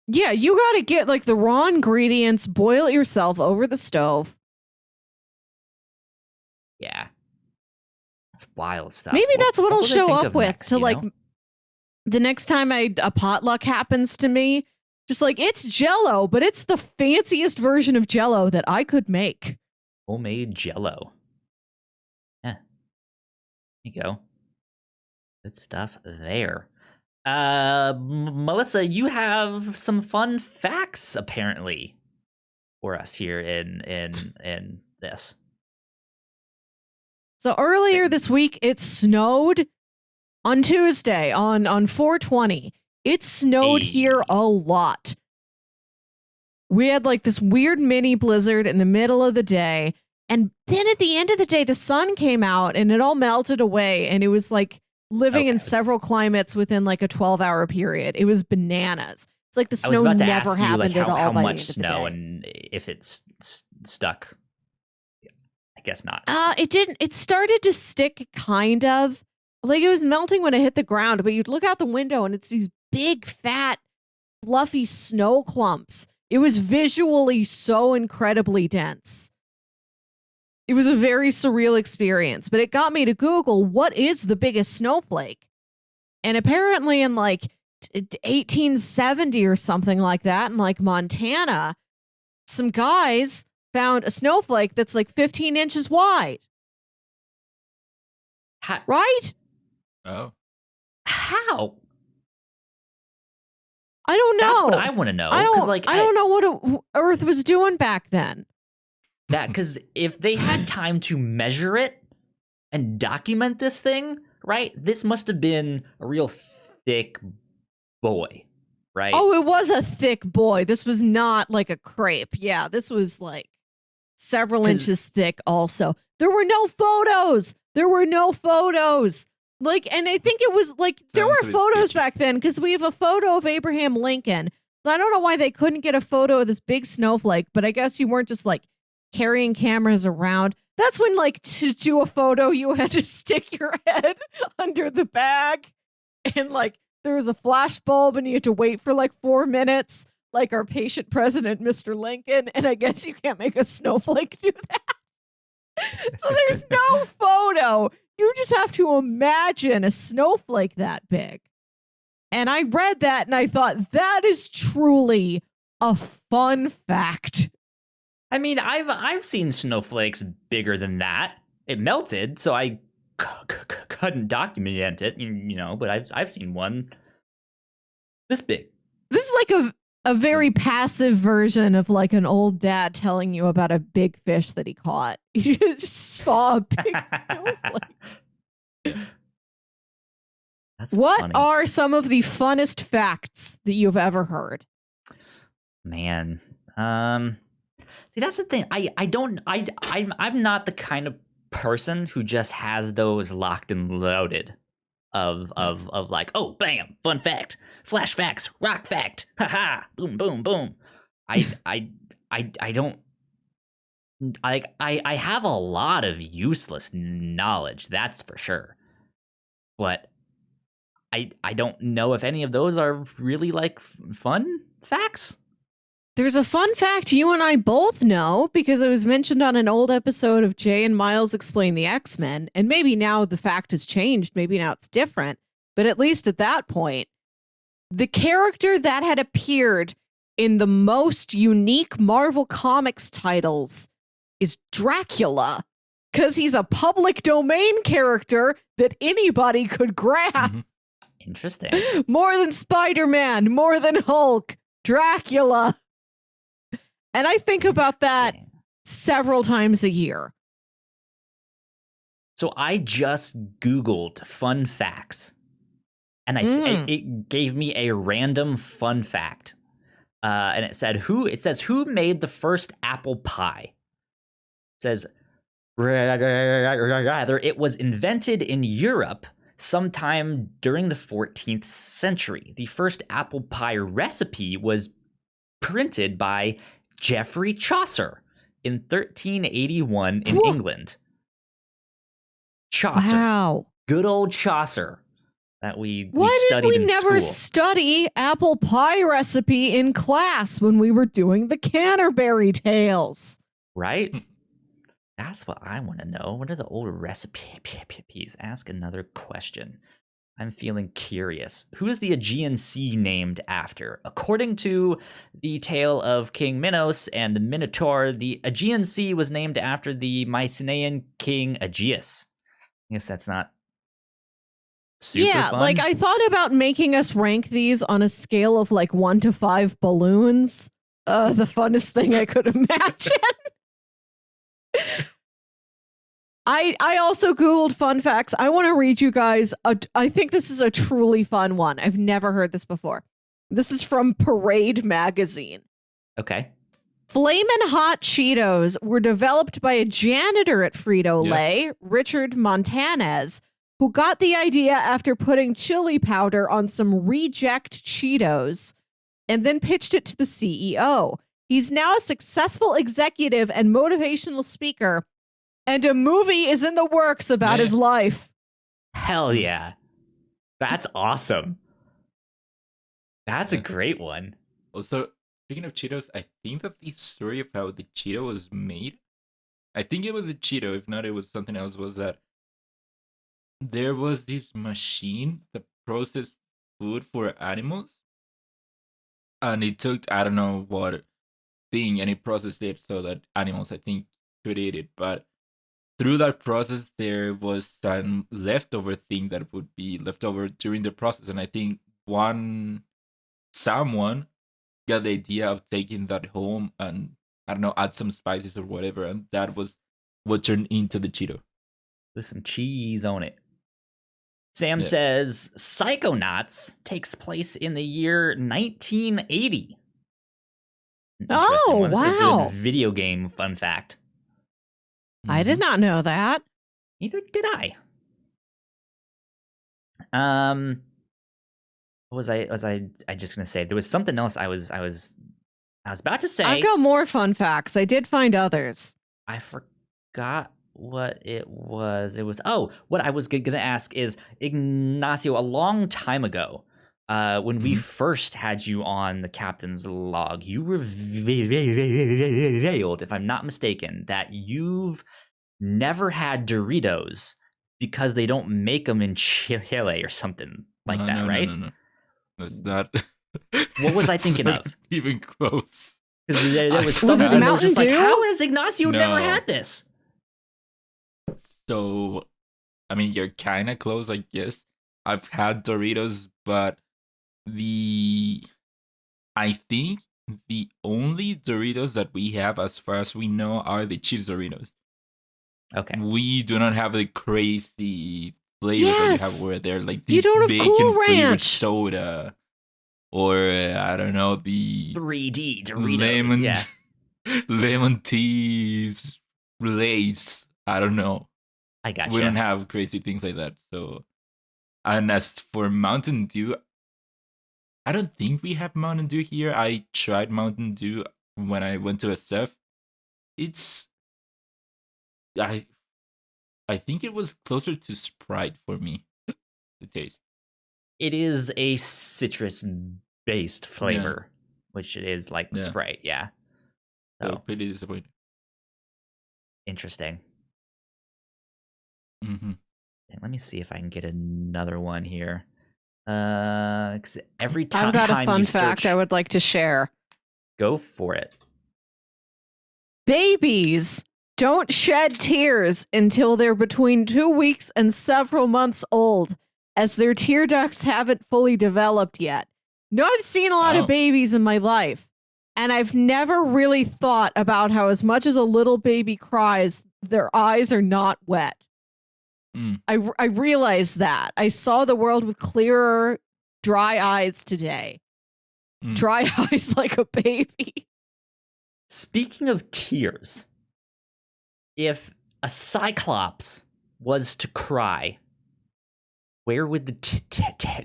Yeah, you got to get like the raw ingredients, boil it yourself over the stove. Yeah. That's wild stuff. Maybe that's what I'll show up with next, to like the next time a potluck happens to me. Just like, it's Jello, but it's the fanciest version of Jello that I could make. Homemade Jello. Yeah. There you go. Good stuff there. Melissa, you have some fun facts apparently for us here in this. So earlier this week, it snowed on Tuesday on 4/20. It snowed here a lot. We had like this weird mini blizzard in the middle of the day. And then at the end of the day, the sun came out and it all melted away. And it was like living in several climates within like a 12-hour period. It was bananas. It's like the snow never happened at all. How by much the snow end of the day. and if it's stuck? I guess not. It didn't. It started to stick kind of. Like it was melting when it hit the ground, but you'd look out the window and it's these big, fat, fluffy snow clumps. It was visually so incredibly dense. It was a very surreal experience, but it got me to Google, what is the biggest snowflake? And apparently in like 1870 or something like that, in like Montana, some guys found a snowflake that's like 15 inches wide. Right? Oh. How? I don't know. That's what I want to know. I don't know what Earth was doing back then. Because if they had time to measure it and document this thing, right? This must have been a real thick boy, right? Oh, it was a thick boy. This was not like a crepe. Yeah, this was like several inches thick also. There were no photos. Like, and I think it was like, there were photos back then because we have a photo of Abraham Lincoln. So I don't know why they couldn't get a photo of this big snowflake, but I guess you weren't just like carrying cameras around. That's when, like, to do a photo, you had to stick your head under the bag and like there was a flash bulb and you had to wait for like 4 minutes, like our patient president, Mr. Lincoln. And I guess you can't make a snowflake do that. So there's no photo. You just have to imagine a snowflake that big. And I read that and I thought, that is truly a fun fact. I mean, I've seen snowflakes bigger than that. It melted, so I couldn't document it, but I've seen one this big. This is like a very passive version of like an old dad telling you about a big fish that he caught. You just saw a big snowflake. That's what funny. are some of the funnest facts that you've ever heard? Man, see, that's the thing. I'm not the kind of person who just has those locked and loaded. of like, oh, bam, fun fact, flash facts, rock fact, haha, boom, boom, boom. I don't like I have a lot of useless knowledge, that's for sure. But I don't know if any of those are really like fun facts. There's a fun fact you and I both know because it was mentioned on an old episode of Jay and Miles Explain the X-Men. And maybe now the fact has changed. Maybe now it's different. But at least at that point, the character that had appeared in the most unique Marvel Comics titles is Dracula. Because he's a public domain character that anybody could grab. Mhm. Interesting. More than Spider-Man, more than Hulk, Dracula. And I think about that Interesting. several times a year. So I just Googled fun facts, and it gave me a random fun fact, and it says who made the first apple pie. It says rather it was invented in Europe sometime during the 14th century. The first apple pie recipe was printed by Geoffrey Chaucer in 1381 in England. Chaucer. Wow. Good old Chaucer that we Why studied did we in never school. study apple pie recipe in class when we were doing the Canterbury Tales? Right? That's what I want to know. What are the old recipes? Ask another question. I'm feeling curious. Who is the Aegean Sea named after? According to the tale of King Minos and the Minotaur, the Aegean Sea was named after the Mycenaean king Aegeus. I guess that's not super fun. Like I thought about making us rank these on a scale of like 1 to 5 balloons. The funnest thing I could imagine. I also Googled fun facts. I want to read you guys. I think this is a truly fun one. I've never heard this before. This is from Parade Magazine. Okay. Flamin' Hot Cheetos were developed by a janitor at Frito-Lay, Richard Montanez, who got the idea after putting chili powder on some reject Cheetos and then pitched it to the CEO. He's now a successful executive and motivational speaker, and a movie is in the works about his life. Hell yeah. That's awesome. That's a great one. Also, speaking of Cheetos, I think that the story of how the Cheeto was made, I think it was a Cheeto, if not it was something else, was that there was this machine that processed food for animals. And it took, I don't know what thing, and it processed it so that animals, I think, could eat it. But through that process, there was some leftover thing that would be left over during the process. And I think someone got the idea of taking that home and, I don't know, add some spices or whatever. And that was what turned into the Cheeto. With some cheese on it. Sam says Psychonauts takes place in the year 1980. Oh, That's a wow. good video game fun fact. I did not know that. Neither did I. What was I just gonna say? There was something else I was about to say. I've got more fun facts. I did find others. I forgot what it was. What I was gonna ask is, Ignacio, a long time ago, when we first had you on the Captain's Log, you revealed, if I'm not mistaken, that you've never had Doritos because they don't make them in Chile or something like that, right? No. That's not. What was I thinking Not of? Even close. Because there was Was it something that was Mountain just like, Dew? how has Ignacio never No. had this? So, I mean, you're kind of close, I guess. I've had Doritos, but I think the only Doritos that we have, as far as we know, are the cheese Doritos. Okay. We do not have the crazy flavors that you Yes. have where they're like the You don't have bacon Cool flavored Ranch. soda, or I don't know, the 3D Doritos. lemon Yeah. lemon teas, Lays. I don't know. I got We don't have crazy things like that. So And as for Mountain Dew, I don't think we have Mountain Dew here. I tried Mountain Dew when I went to SF. It's I think it was closer to Sprite for me. The taste. It is a citrus-based flavor, which it is like Sprite. Yeah. So pretty disappointing. Interesting. Mm-hmm. Let me see if I can get another one here. 'Cause every time I've got a fun you fact search, I would like to share. go for it. Babies don't shed tears until they're between 2 weeks and several months old, as their tear ducts haven't fully developed yet. No, I've seen a lot of babies in my life, and I've never really thought about how as much as a little baby cries, their eyes are not wet. I realized that. I saw the world with clearer, dry eyes today. Dry eyes like a baby. Speaking of tears, if a Cyclops was to cry, where would the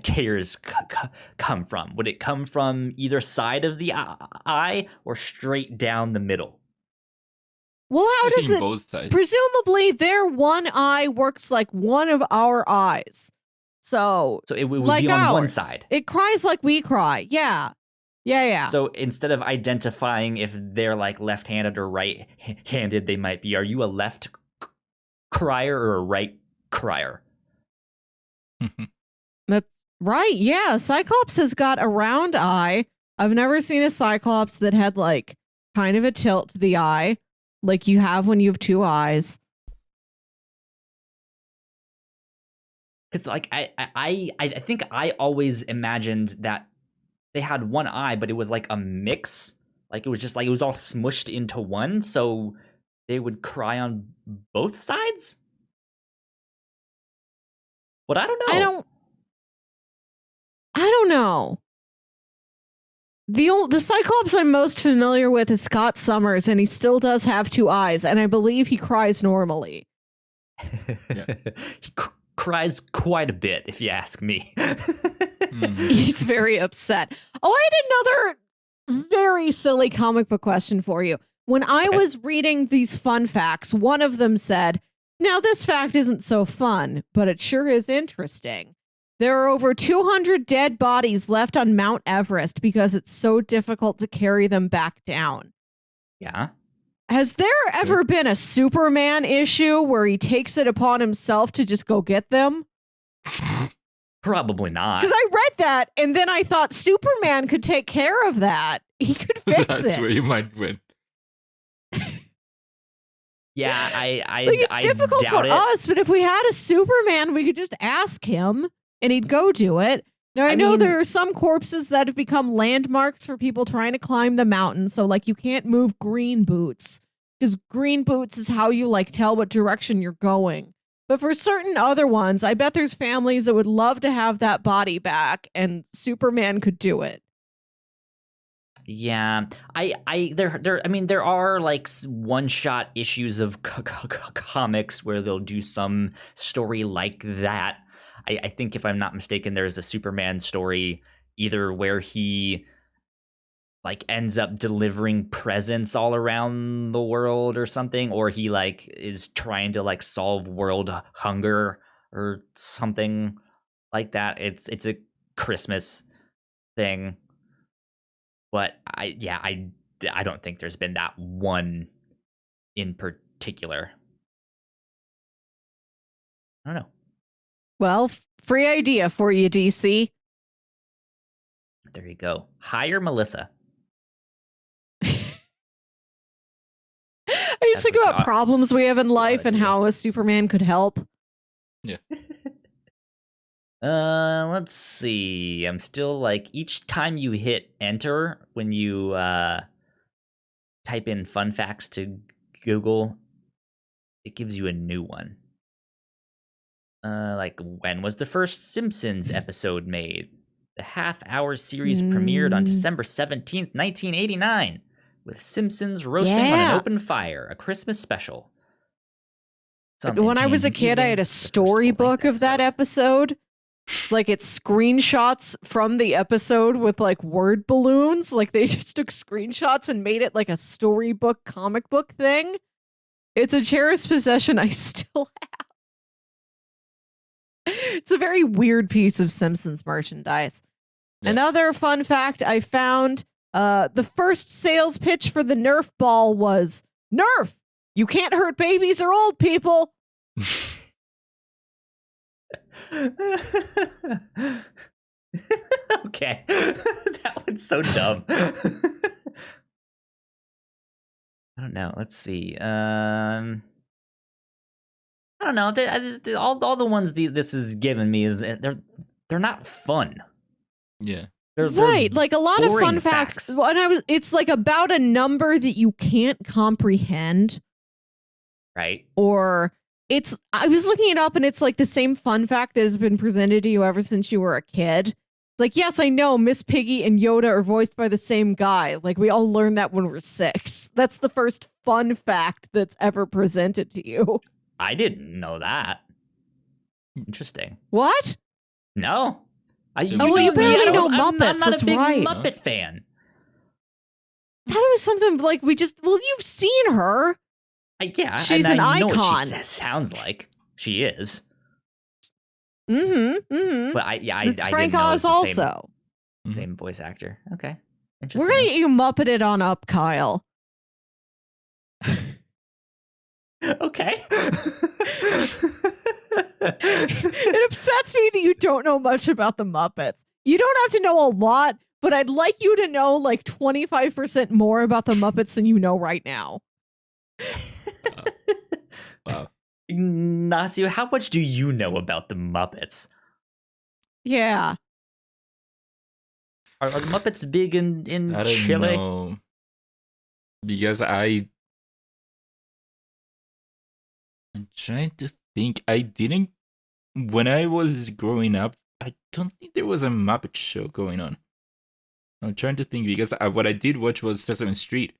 tears come from? Would it come from either side of the eye or straight down the middle? Well, how does it? Both sides. Presumably, their one eye works like one of our eyes. So it would like be on ours. One side. It cries like we cry. Yeah. So instead of identifying if they're like left-handed or right-handed, they might be. Are you a left crier or a right crier? That's right. Yeah. Cyclops has got a round eye. I've never seen a Cyclops that had like kind of a tilt to the eye, like you have when you have two eyes. Because like I think I always imagined that they had one eye, but it was like a mix. Like it was just like it was all smushed into one, so they would cry on both sides. But I don't know. I don't know. The Cyclops I'm most familiar with is Scott Summers, and he still does have two eyes, and I believe he cries normally. He cries quite a bit, if you ask me. He's very upset. Oh, I had another very silly comic book question for you. When I was reading these fun facts, one of them said, now this fact isn't so fun, but it sure is interesting. There are over 200 dead bodies left on Mount Everest because it's so difficult to carry them back down. Yeah. Has there ever been a Superman issue where he takes it upon himself to just go get them? Probably not. Because I read that, and then I thought Superman could take care of that. He could fix That's it. where you might win. Yeah, it's difficult for us, but if we had a Superman, we could just ask him, and he'd go do it. Now, I know there are some corpses that have become landmarks for people trying to climb the mountain. So, like, you can't move green boots because green boots is how you, like, tell what direction you're going. But for certain other ones, I bet there's families that would love to have that body back, and Superman could do it. Yeah, there are like one-shot issues of comics where they'll do some story like that. I think if I'm not mistaken, there's a Superman story either where he like ends up delivering presents all around the world or something, or he like is trying to like solve world hunger or something like that. It's a Christmas thing, but I don't think there's been that one in particular. I don't know. Well, free idea for you, DC. There you go. Hire Melissa. I just think about problems we have in life and how a Superman could help. Yeah. Let's see. I'm still like each time you hit enter when you type in fun facts to Google, it gives you a new one. Like when was the first Simpsons episode made? The half-hour series premiered on December 17th, 1989, with Simpsons roasting on an open fire, a Christmas special. When I was a kid, I had a storybook of that episode. Like it's screenshots from the episode with like word balloons. Like they just took screenshots and made it like a storybook comic book thing. It's a cherished possession I still have. It's a very weird piece of Simpsons merchandise. Yeah. Another fun fact I found, the first sales pitch for the Nerf ball was, Nerf! You can't hurt babies or old people! Okay. That one's so dumb. I don't know. Let's see. I don't know. All the ones this has given me is they're not fun. Yeah. They're right. Like a lot of fun facts. And it's like about a number that you can't comprehend. Right. Or I was looking it up and it's like the same fun fact that has been presented to you ever since you were a kid. It's like, yes, I know Miss Piggy and Yoda are voiced by the same guy. Like we all learned that when we're 6. That's the first fun fact that's ever presented to you. I didn't know that. Interesting. What? No. You barely know Muppets. I'm not that's a big right. Muppet fan. That was something like you've seen her. Yeah, she's an icon. Know what she sounds like. She is. Mm-hmm. But I Frank Oz also. Same voice actor. Okay. Interesting. We're gonna get you Muppeted on up, Kyle. Okay. It upsets me that you don't know much about the Muppets. You don't have to know a lot, but I'd like you to know like 25% more about the Muppets than you know right now. Wow. Ignacio, how much do you know about the Muppets? Yeah. Are the Muppets big in Chile? I don't know. Because I'm trying to think. When I was growing up, I don't think there was a Muppet show going on. I'm trying to think because what I did watch was Sesame Street.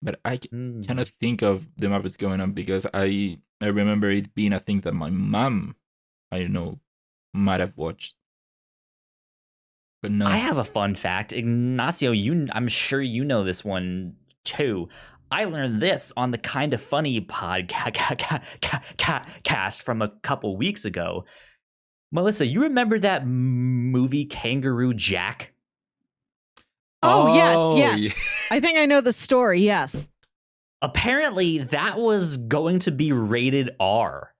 But I cannot think of the Muppets going on because I remember it being a thing that my mom, I don't know, might have watched. But no. I have a fun fact. Ignacio, I'm sure you know this one too. I learned this on the Kind of Funny podcast from a couple weeks ago. Melissa, you remember that movie Kangaroo Jack? Oh, yes. Yeah. I think I know the story, yes. Apparently, that was going to be rated R.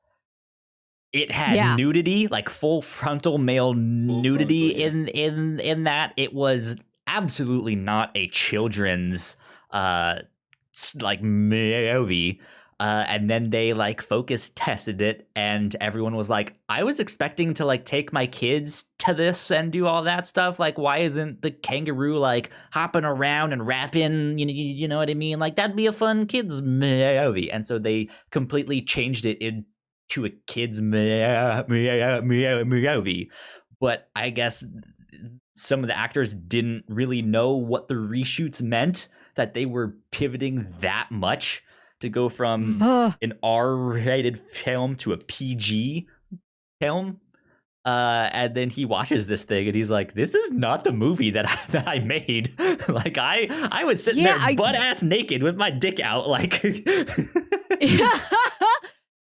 It had nudity, like full frontal male nudity in that. It was absolutely not a children's like movie. And then they like focus tested it and everyone was like, I was expecting to like take my kids to this and do all that stuff. Like, why isn't the kangaroo like hopping around and rapping? You know what I mean? Like, that'd be a fun kids movie. And so they completely changed it into a kids movie. But I guess some of the actors didn't really know what the reshoots meant, that they were pivoting that much to go from an R-rated film to a PG film. And then he watches this thing and he's like, this is not the movie that I made. Like, I was sitting there butt-ass naked with my dick out. Like,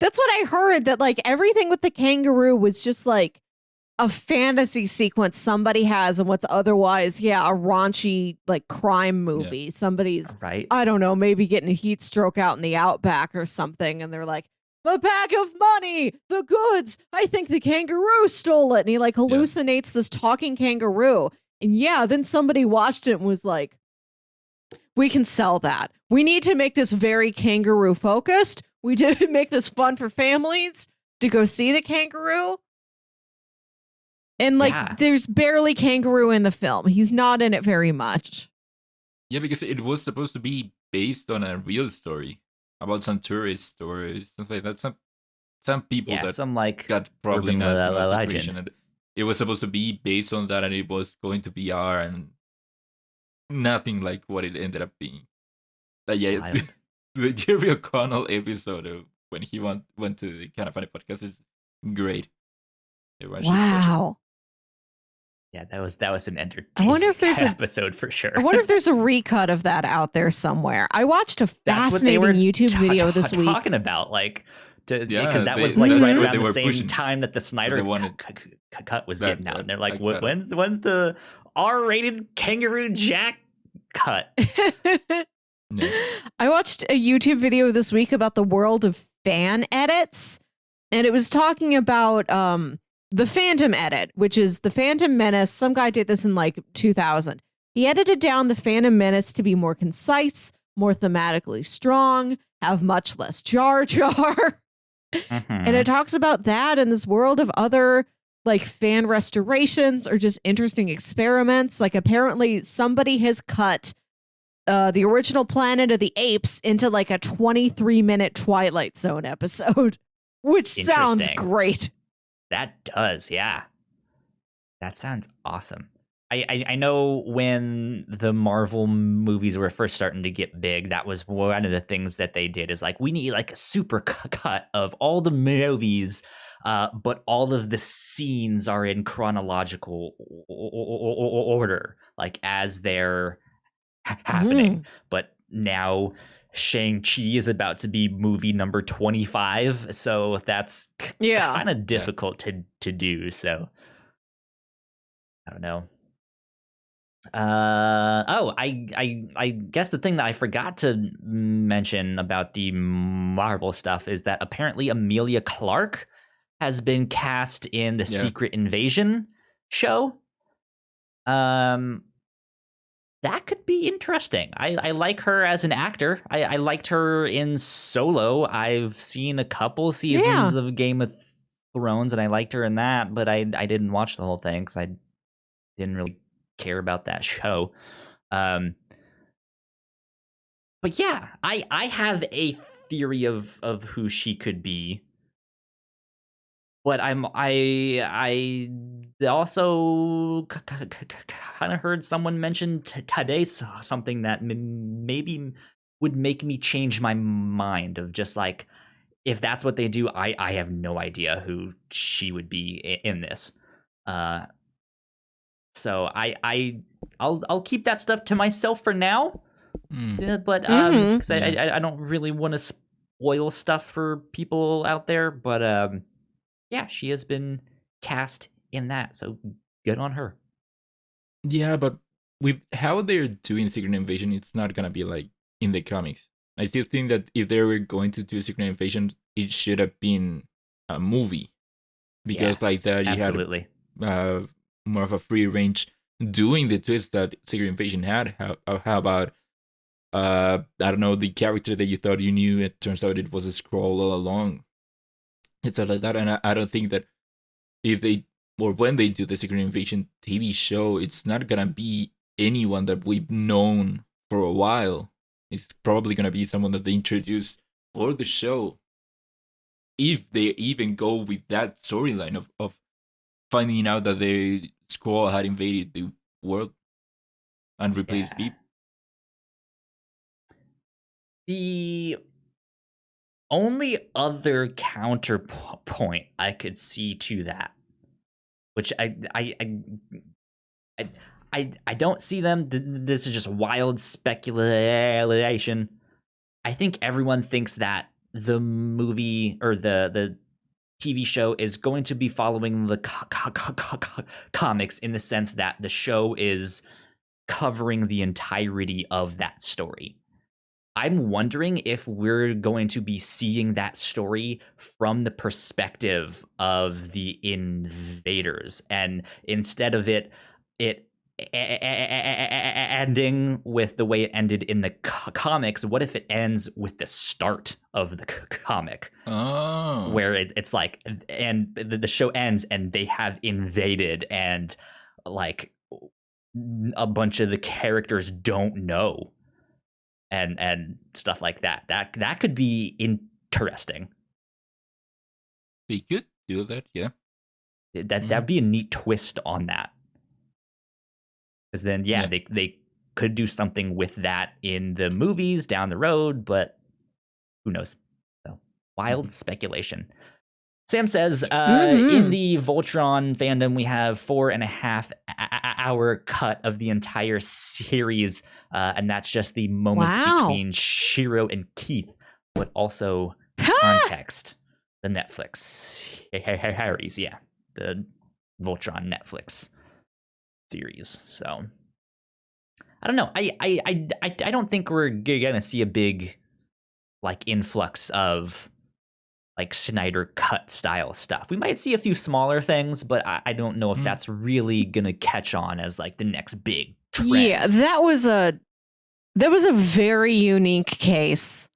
that's what I heard, that like everything with the kangaroo was just like a fantasy sequence somebody has and what's otherwise, a raunchy like crime movie. Yeah. Somebody's, right. I don't know, maybe getting a heat stroke out in the outback or something. And they're like, the bag of money, the goods. I think the kangaroo stole it. And he like hallucinates this talking kangaroo. And then somebody watched it and was like, we can sell that. We need to make this very kangaroo focused. We did make this fun for families to go see the kangaroo. And like, there's barely kangaroo in the film. He's not in it very much. Yeah, because it was supposed to be based on a real story about some tourists or something like that. Some people that some like got probably legend. And it was supposed to be based on that, and it was going to be R, and nothing like what it ended up being. But the Jerry O'Connell episode when he went to the Kind of Funny podcast is great. Everyone should watch Wow. Yeah, that was an entertaining wonder if there's episode for sure. I wonder if there's a recut of that out there somewhere. I watched a That's what they were fascinating YouTube video this week. talking about, like, Yeah, because that they- was like Mhm. right they around were the same pushing, time that the Snyder wanted cut was that- getting out, and they're that- like, like that. when's the R-rated Kangaroo Jack cut? Yeah. I watched a YouTube video this week about the world of fan edits, and it was talking about the Phantom edit, which is the Phantom Menace. Some guy did this in like 2000. He edited down the Phantom Menace to be more concise, more thematically strong, have much less Jar Jar. And it talks about that in this world of other like fan restorations or just interesting experiments. Like apparently somebody has cut the original Planet of the Apes into like a 23-minute Twilight Zone episode, which sounds Interesting. great. That does, yeah. That sounds awesome. I know when the Marvel movies were first starting to get big, that was one of the things that they did is like, we need like a super cut of all the movies, but all of the scenes are in chronological order, like as they're happening. But now Shang-Chi is about to be movie number 25, so that's kind of difficult to do. So I don't know. I guess the thing that I forgot to mention about the Marvel stuff is that apparently Emilia Clarke has been cast in the Secret Invasion show. That could be interesting. I like her as an actor. I liked her in Solo. I've seen a couple seasons of Game of Thrones, and I liked her in that, but I didn't watch the whole thing because I didn't really care about that show. But yeah, I have a theory of who she could be. But I also kind of heard someone mention today something that maybe would make me change my mind of just like, if that's what they do, I have no idea who she would be in this. So I'll keep that stuff to myself for now. But because I don't really want to spoil stuff for people out there. But yeah, she has been cast in that, so good on her. Yeah, but with how they're doing Secret Invasion, it's not gonna be like in the comics. I still think that if they were going to do Secret Invasion, it should have been a movie, because like that you absolutely had more of a free range doing the twist that Secret Invasion had. How about I don't know, the character that you thought you knew, it turns out it was a scroll all along. It's like that, and I don't think that if they or when they do the Secret Invasion TV show, it's not gonna be anyone that we've known for a while. It's probably gonna be someone that they introduce for the show. If they even go with that storyline of finding out that the Skrull had invaded the world and replaced people. The only other counterpoint I could see to that, which I don't see them. This is just wild speculation. I think everyone thinks that the movie or the TV show is going to be following the comics in the sense that the show is covering the entirety of that story. I'm wondering if we're going to be seeing that story from the perspective of the invaders, and instead of it ending with the way it ended in the comics, what if it ends with the start of the comic? Oh, where it's like, and the show ends and they have invaded, and like a bunch of the characters don't know, and stuff like that. That could be interesting. they could do that, yeah. That'd be a neat twist on that. Because then, they could do something with that in the movies down the road, but who knows? So wild speculation. Sam says, in the Voltron fandom, we have 4.5 hour cut of the entire series, and that's just the moments between Shiro and Keith, but also context. The Netflix Harry's, yeah, the Voltron Netflix series. So I don't know. I don't think we're gonna see a big like influx of like Snyder cut style stuff. We might see a few smaller things, but I don't know if that's really gonna catch on as like the next big trend. Yeah, that was a very unique case.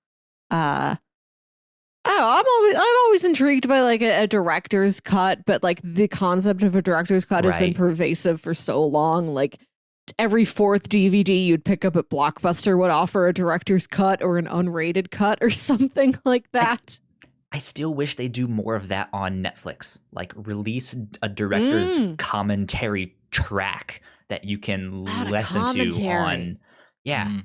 I'm always intrigued by like a director's cut, but like the concept of a director's cut has been pervasive for so long. Like every fourth DVD you'd pick up at Blockbuster would offer a director's cut or an unrated cut or something like that. I still wish they do more of that on Netflix. Like release a director's commentary track that you can listen to on. Yeah.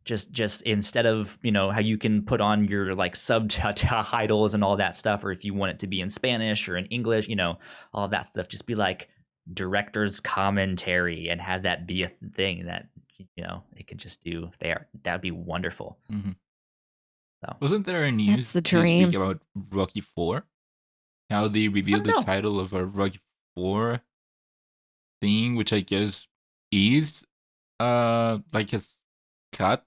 Just instead of, you know, how you can put on your like subtitles and all that stuff, or if you want it to be in Spanish or in English, you know, all of that stuff, just be like director's commentary and have that be a thing that, you know, it could just do there. That'd be wonderful. So. Wasn't there a news this week about Rocky 4? How they revealed the title of a Rocky 4 thing, which I guess is like a cut.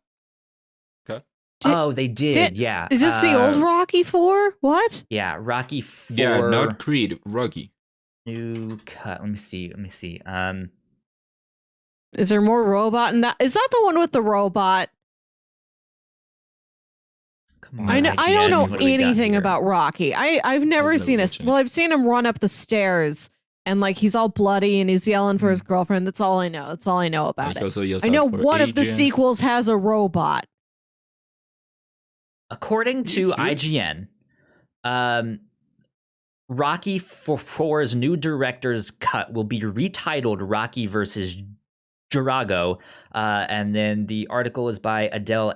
They did. Yeah. Is this the old Rocky 4? What? Yeah, Rocky 4. Yeah, not Creed, Rocky. New cut. Let me see. Is there more robot in that? Is that the one with the robot? Come on, I don't know anything about Rocky. I've never seen I've seen him run up the stairs and like he's all bloody and he's yelling for his girlfriend. That's all I know. That's all I know about it. I know one of the sequels has a robot. According to IGN, Rocky 4's new director's cut will be retitled Rocky vs. Drago, and then the article is by Adele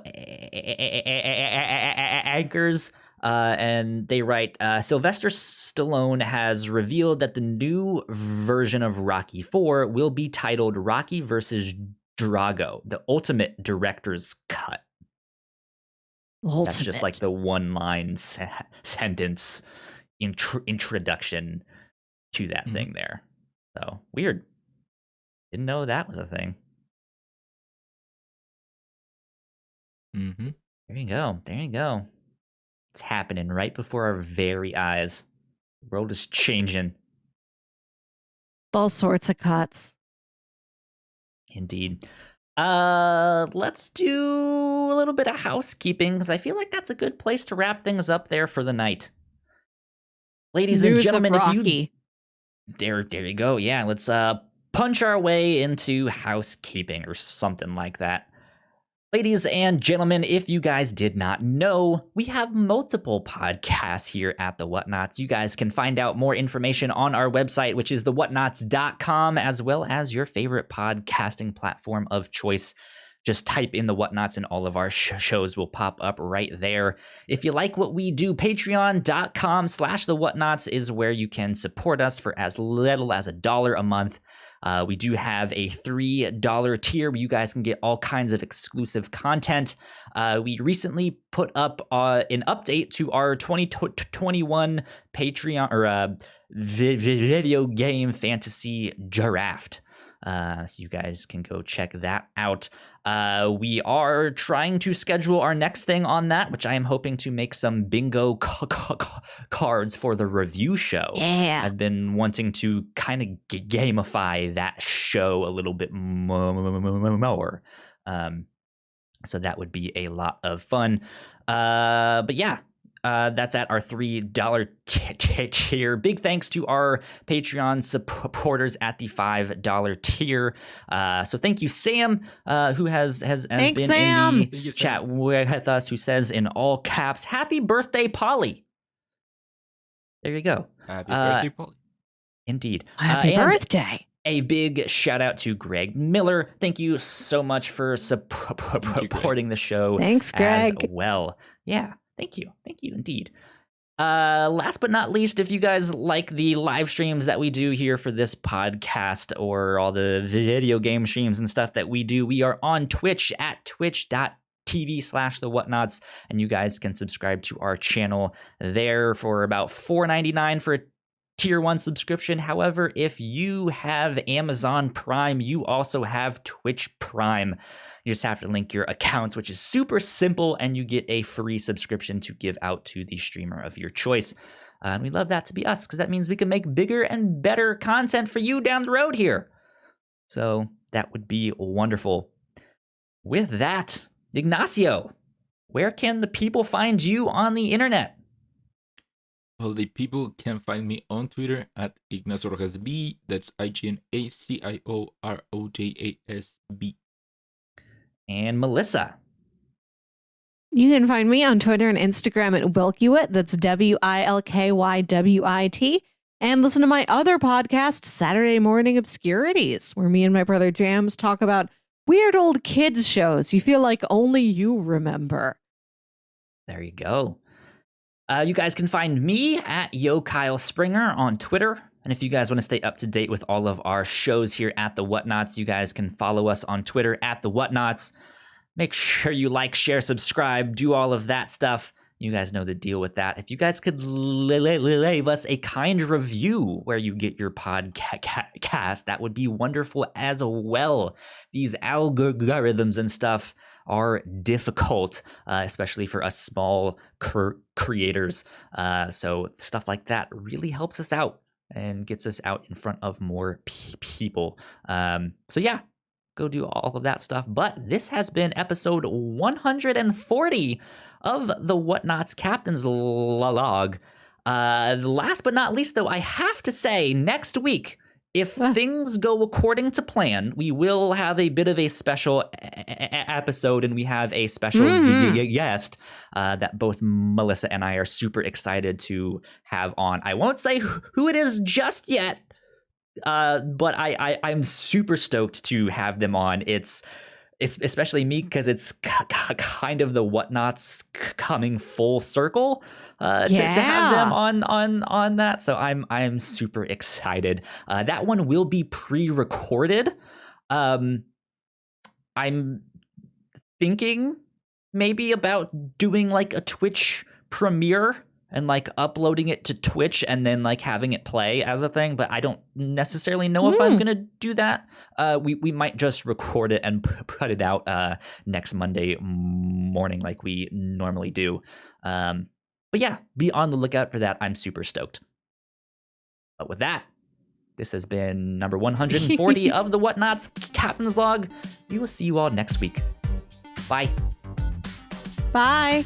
Anchors, and they write, Sylvester Stallone has revealed that the new version of Rocky 4 will be titled Rocky vs. Drago, the ultimate director's cut. That's just like the one-line sentence introduction to that thing there. So weird. Didn't know that was a thing. There you go. It's happening right before our very eyes. The world is changing. All sorts of cuts. Indeed. Let's do a little bit of housekeeping because I feel like that's a good place to wrap things up there for the night. Ladies and gentlemen, if you there you go. Yeah, let's punch our way into housekeeping or something like that. Ladies and gentlemen, if you guys did not know, we have multiple podcasts here at the Whatnauts. You guys can find out more information on our website, which is thewhatnauts.com, as well as your favorite podcasting platform of choice. Just type in the Whatnauts and all of our shows will pop up right there. If you like what we do, patreon.com/thewhatnauts is where you can support us for as little as $1 a month. We do have a $3 tier where you guys can get all kinds of exclusive content. We recently put up an update to our 2021 Patreon or video game fantasy draft. So you guys can go check that out. We are trying to schedule our next thing on that, which I am hoping to make some bingo cards for the review show. Yeah. I've been wanting to kind of gamify that show a little bit more. So that would be a lot of fun. But yeah. That's at our $3 tier. Big thanks to our Patreon supporters at the $5 tier. So thank you, Sam, who has been Sam. in the chat with us, who says in all caps, "Happy birthday, Polly." There you go. Happy birthday, Polly. Indeed. Happy birthday. A big shout out to Greg Miller. Thank you so much for supporting the show. Thanks, Greg. As well. Yeah. Thank you indeed. Last but not least, if you guys like the live streams that we do here for this podcast or all the video game streams and stuff that we do, we are on Twitch at twitch.tv/the Whatnauts, and you guys can subscribe to our channel there for about $4.99 for a Tier 1 subscription. However, if you have Amazon Prime, you also have Twitch Prime. You just have to link your accounts, which is super simple, and you get a free subscription to give out to the streamer of your choice. And we love that to be us, because that means we can make bigger and better content for you down the road here. So that would be wonderful. With that, Ignacio, where can the people find you on the internet? Well, the people can find me on Twitter at Ignacio Rojas B. That's IGNACIOROJASB. And Melissa. You can find me on Twitter and Instagram at Wilkywit. That's WILKYWIT. And listen to my other podcast, Saturday Morning Obscurities, where me and my brother Jams talk about weird old kids shows you feel like only you remember. There you go. You guys can find me at Yo Kyle Springer on Twitter. And if you guys want to stay up to date with all of our shows here at the Whatnauts, you guys can follow us on Twitter at the Whatnauts. Make sure you like, share, subscribe, do all of that stuff. You guys know the deal with that. If you guys could leave us a kind review where you get your podcast, that would be wonderful as well. These algorithms and stuff are difficult, especially for us small creators. So stuff like that really helps us out and gets us out in front of more people. So yeah, go do all of that stuff. But this has been episode 140 of the Whatnauts Captain's Log. Last but not least, though, I have to say, next week, if things go according to plan, we will have a bit of a special episode, and we have a special guest that both Melissa and I are super excited to have on. I won't say who it is just yet, but I'm super stoked to have them on. It's especially me, because it's kind of the Whatnauts coming full circle to have them on that. So I'm super excited. That one will be pre-recorded. I'm thinking maybe about doing like a Twitch premiere and like uploading it to Twitch and then like having it play as a thing, but I don't necessarily know if I'm gonna do that. We might just record it and put it out next Monday morning like we normally do. But yeah, be on the lookout for that. I'm super stoked. But with that, this has been number 140 of the Whatnauts Captain's Log. We will see you all next week. Bye. Bye.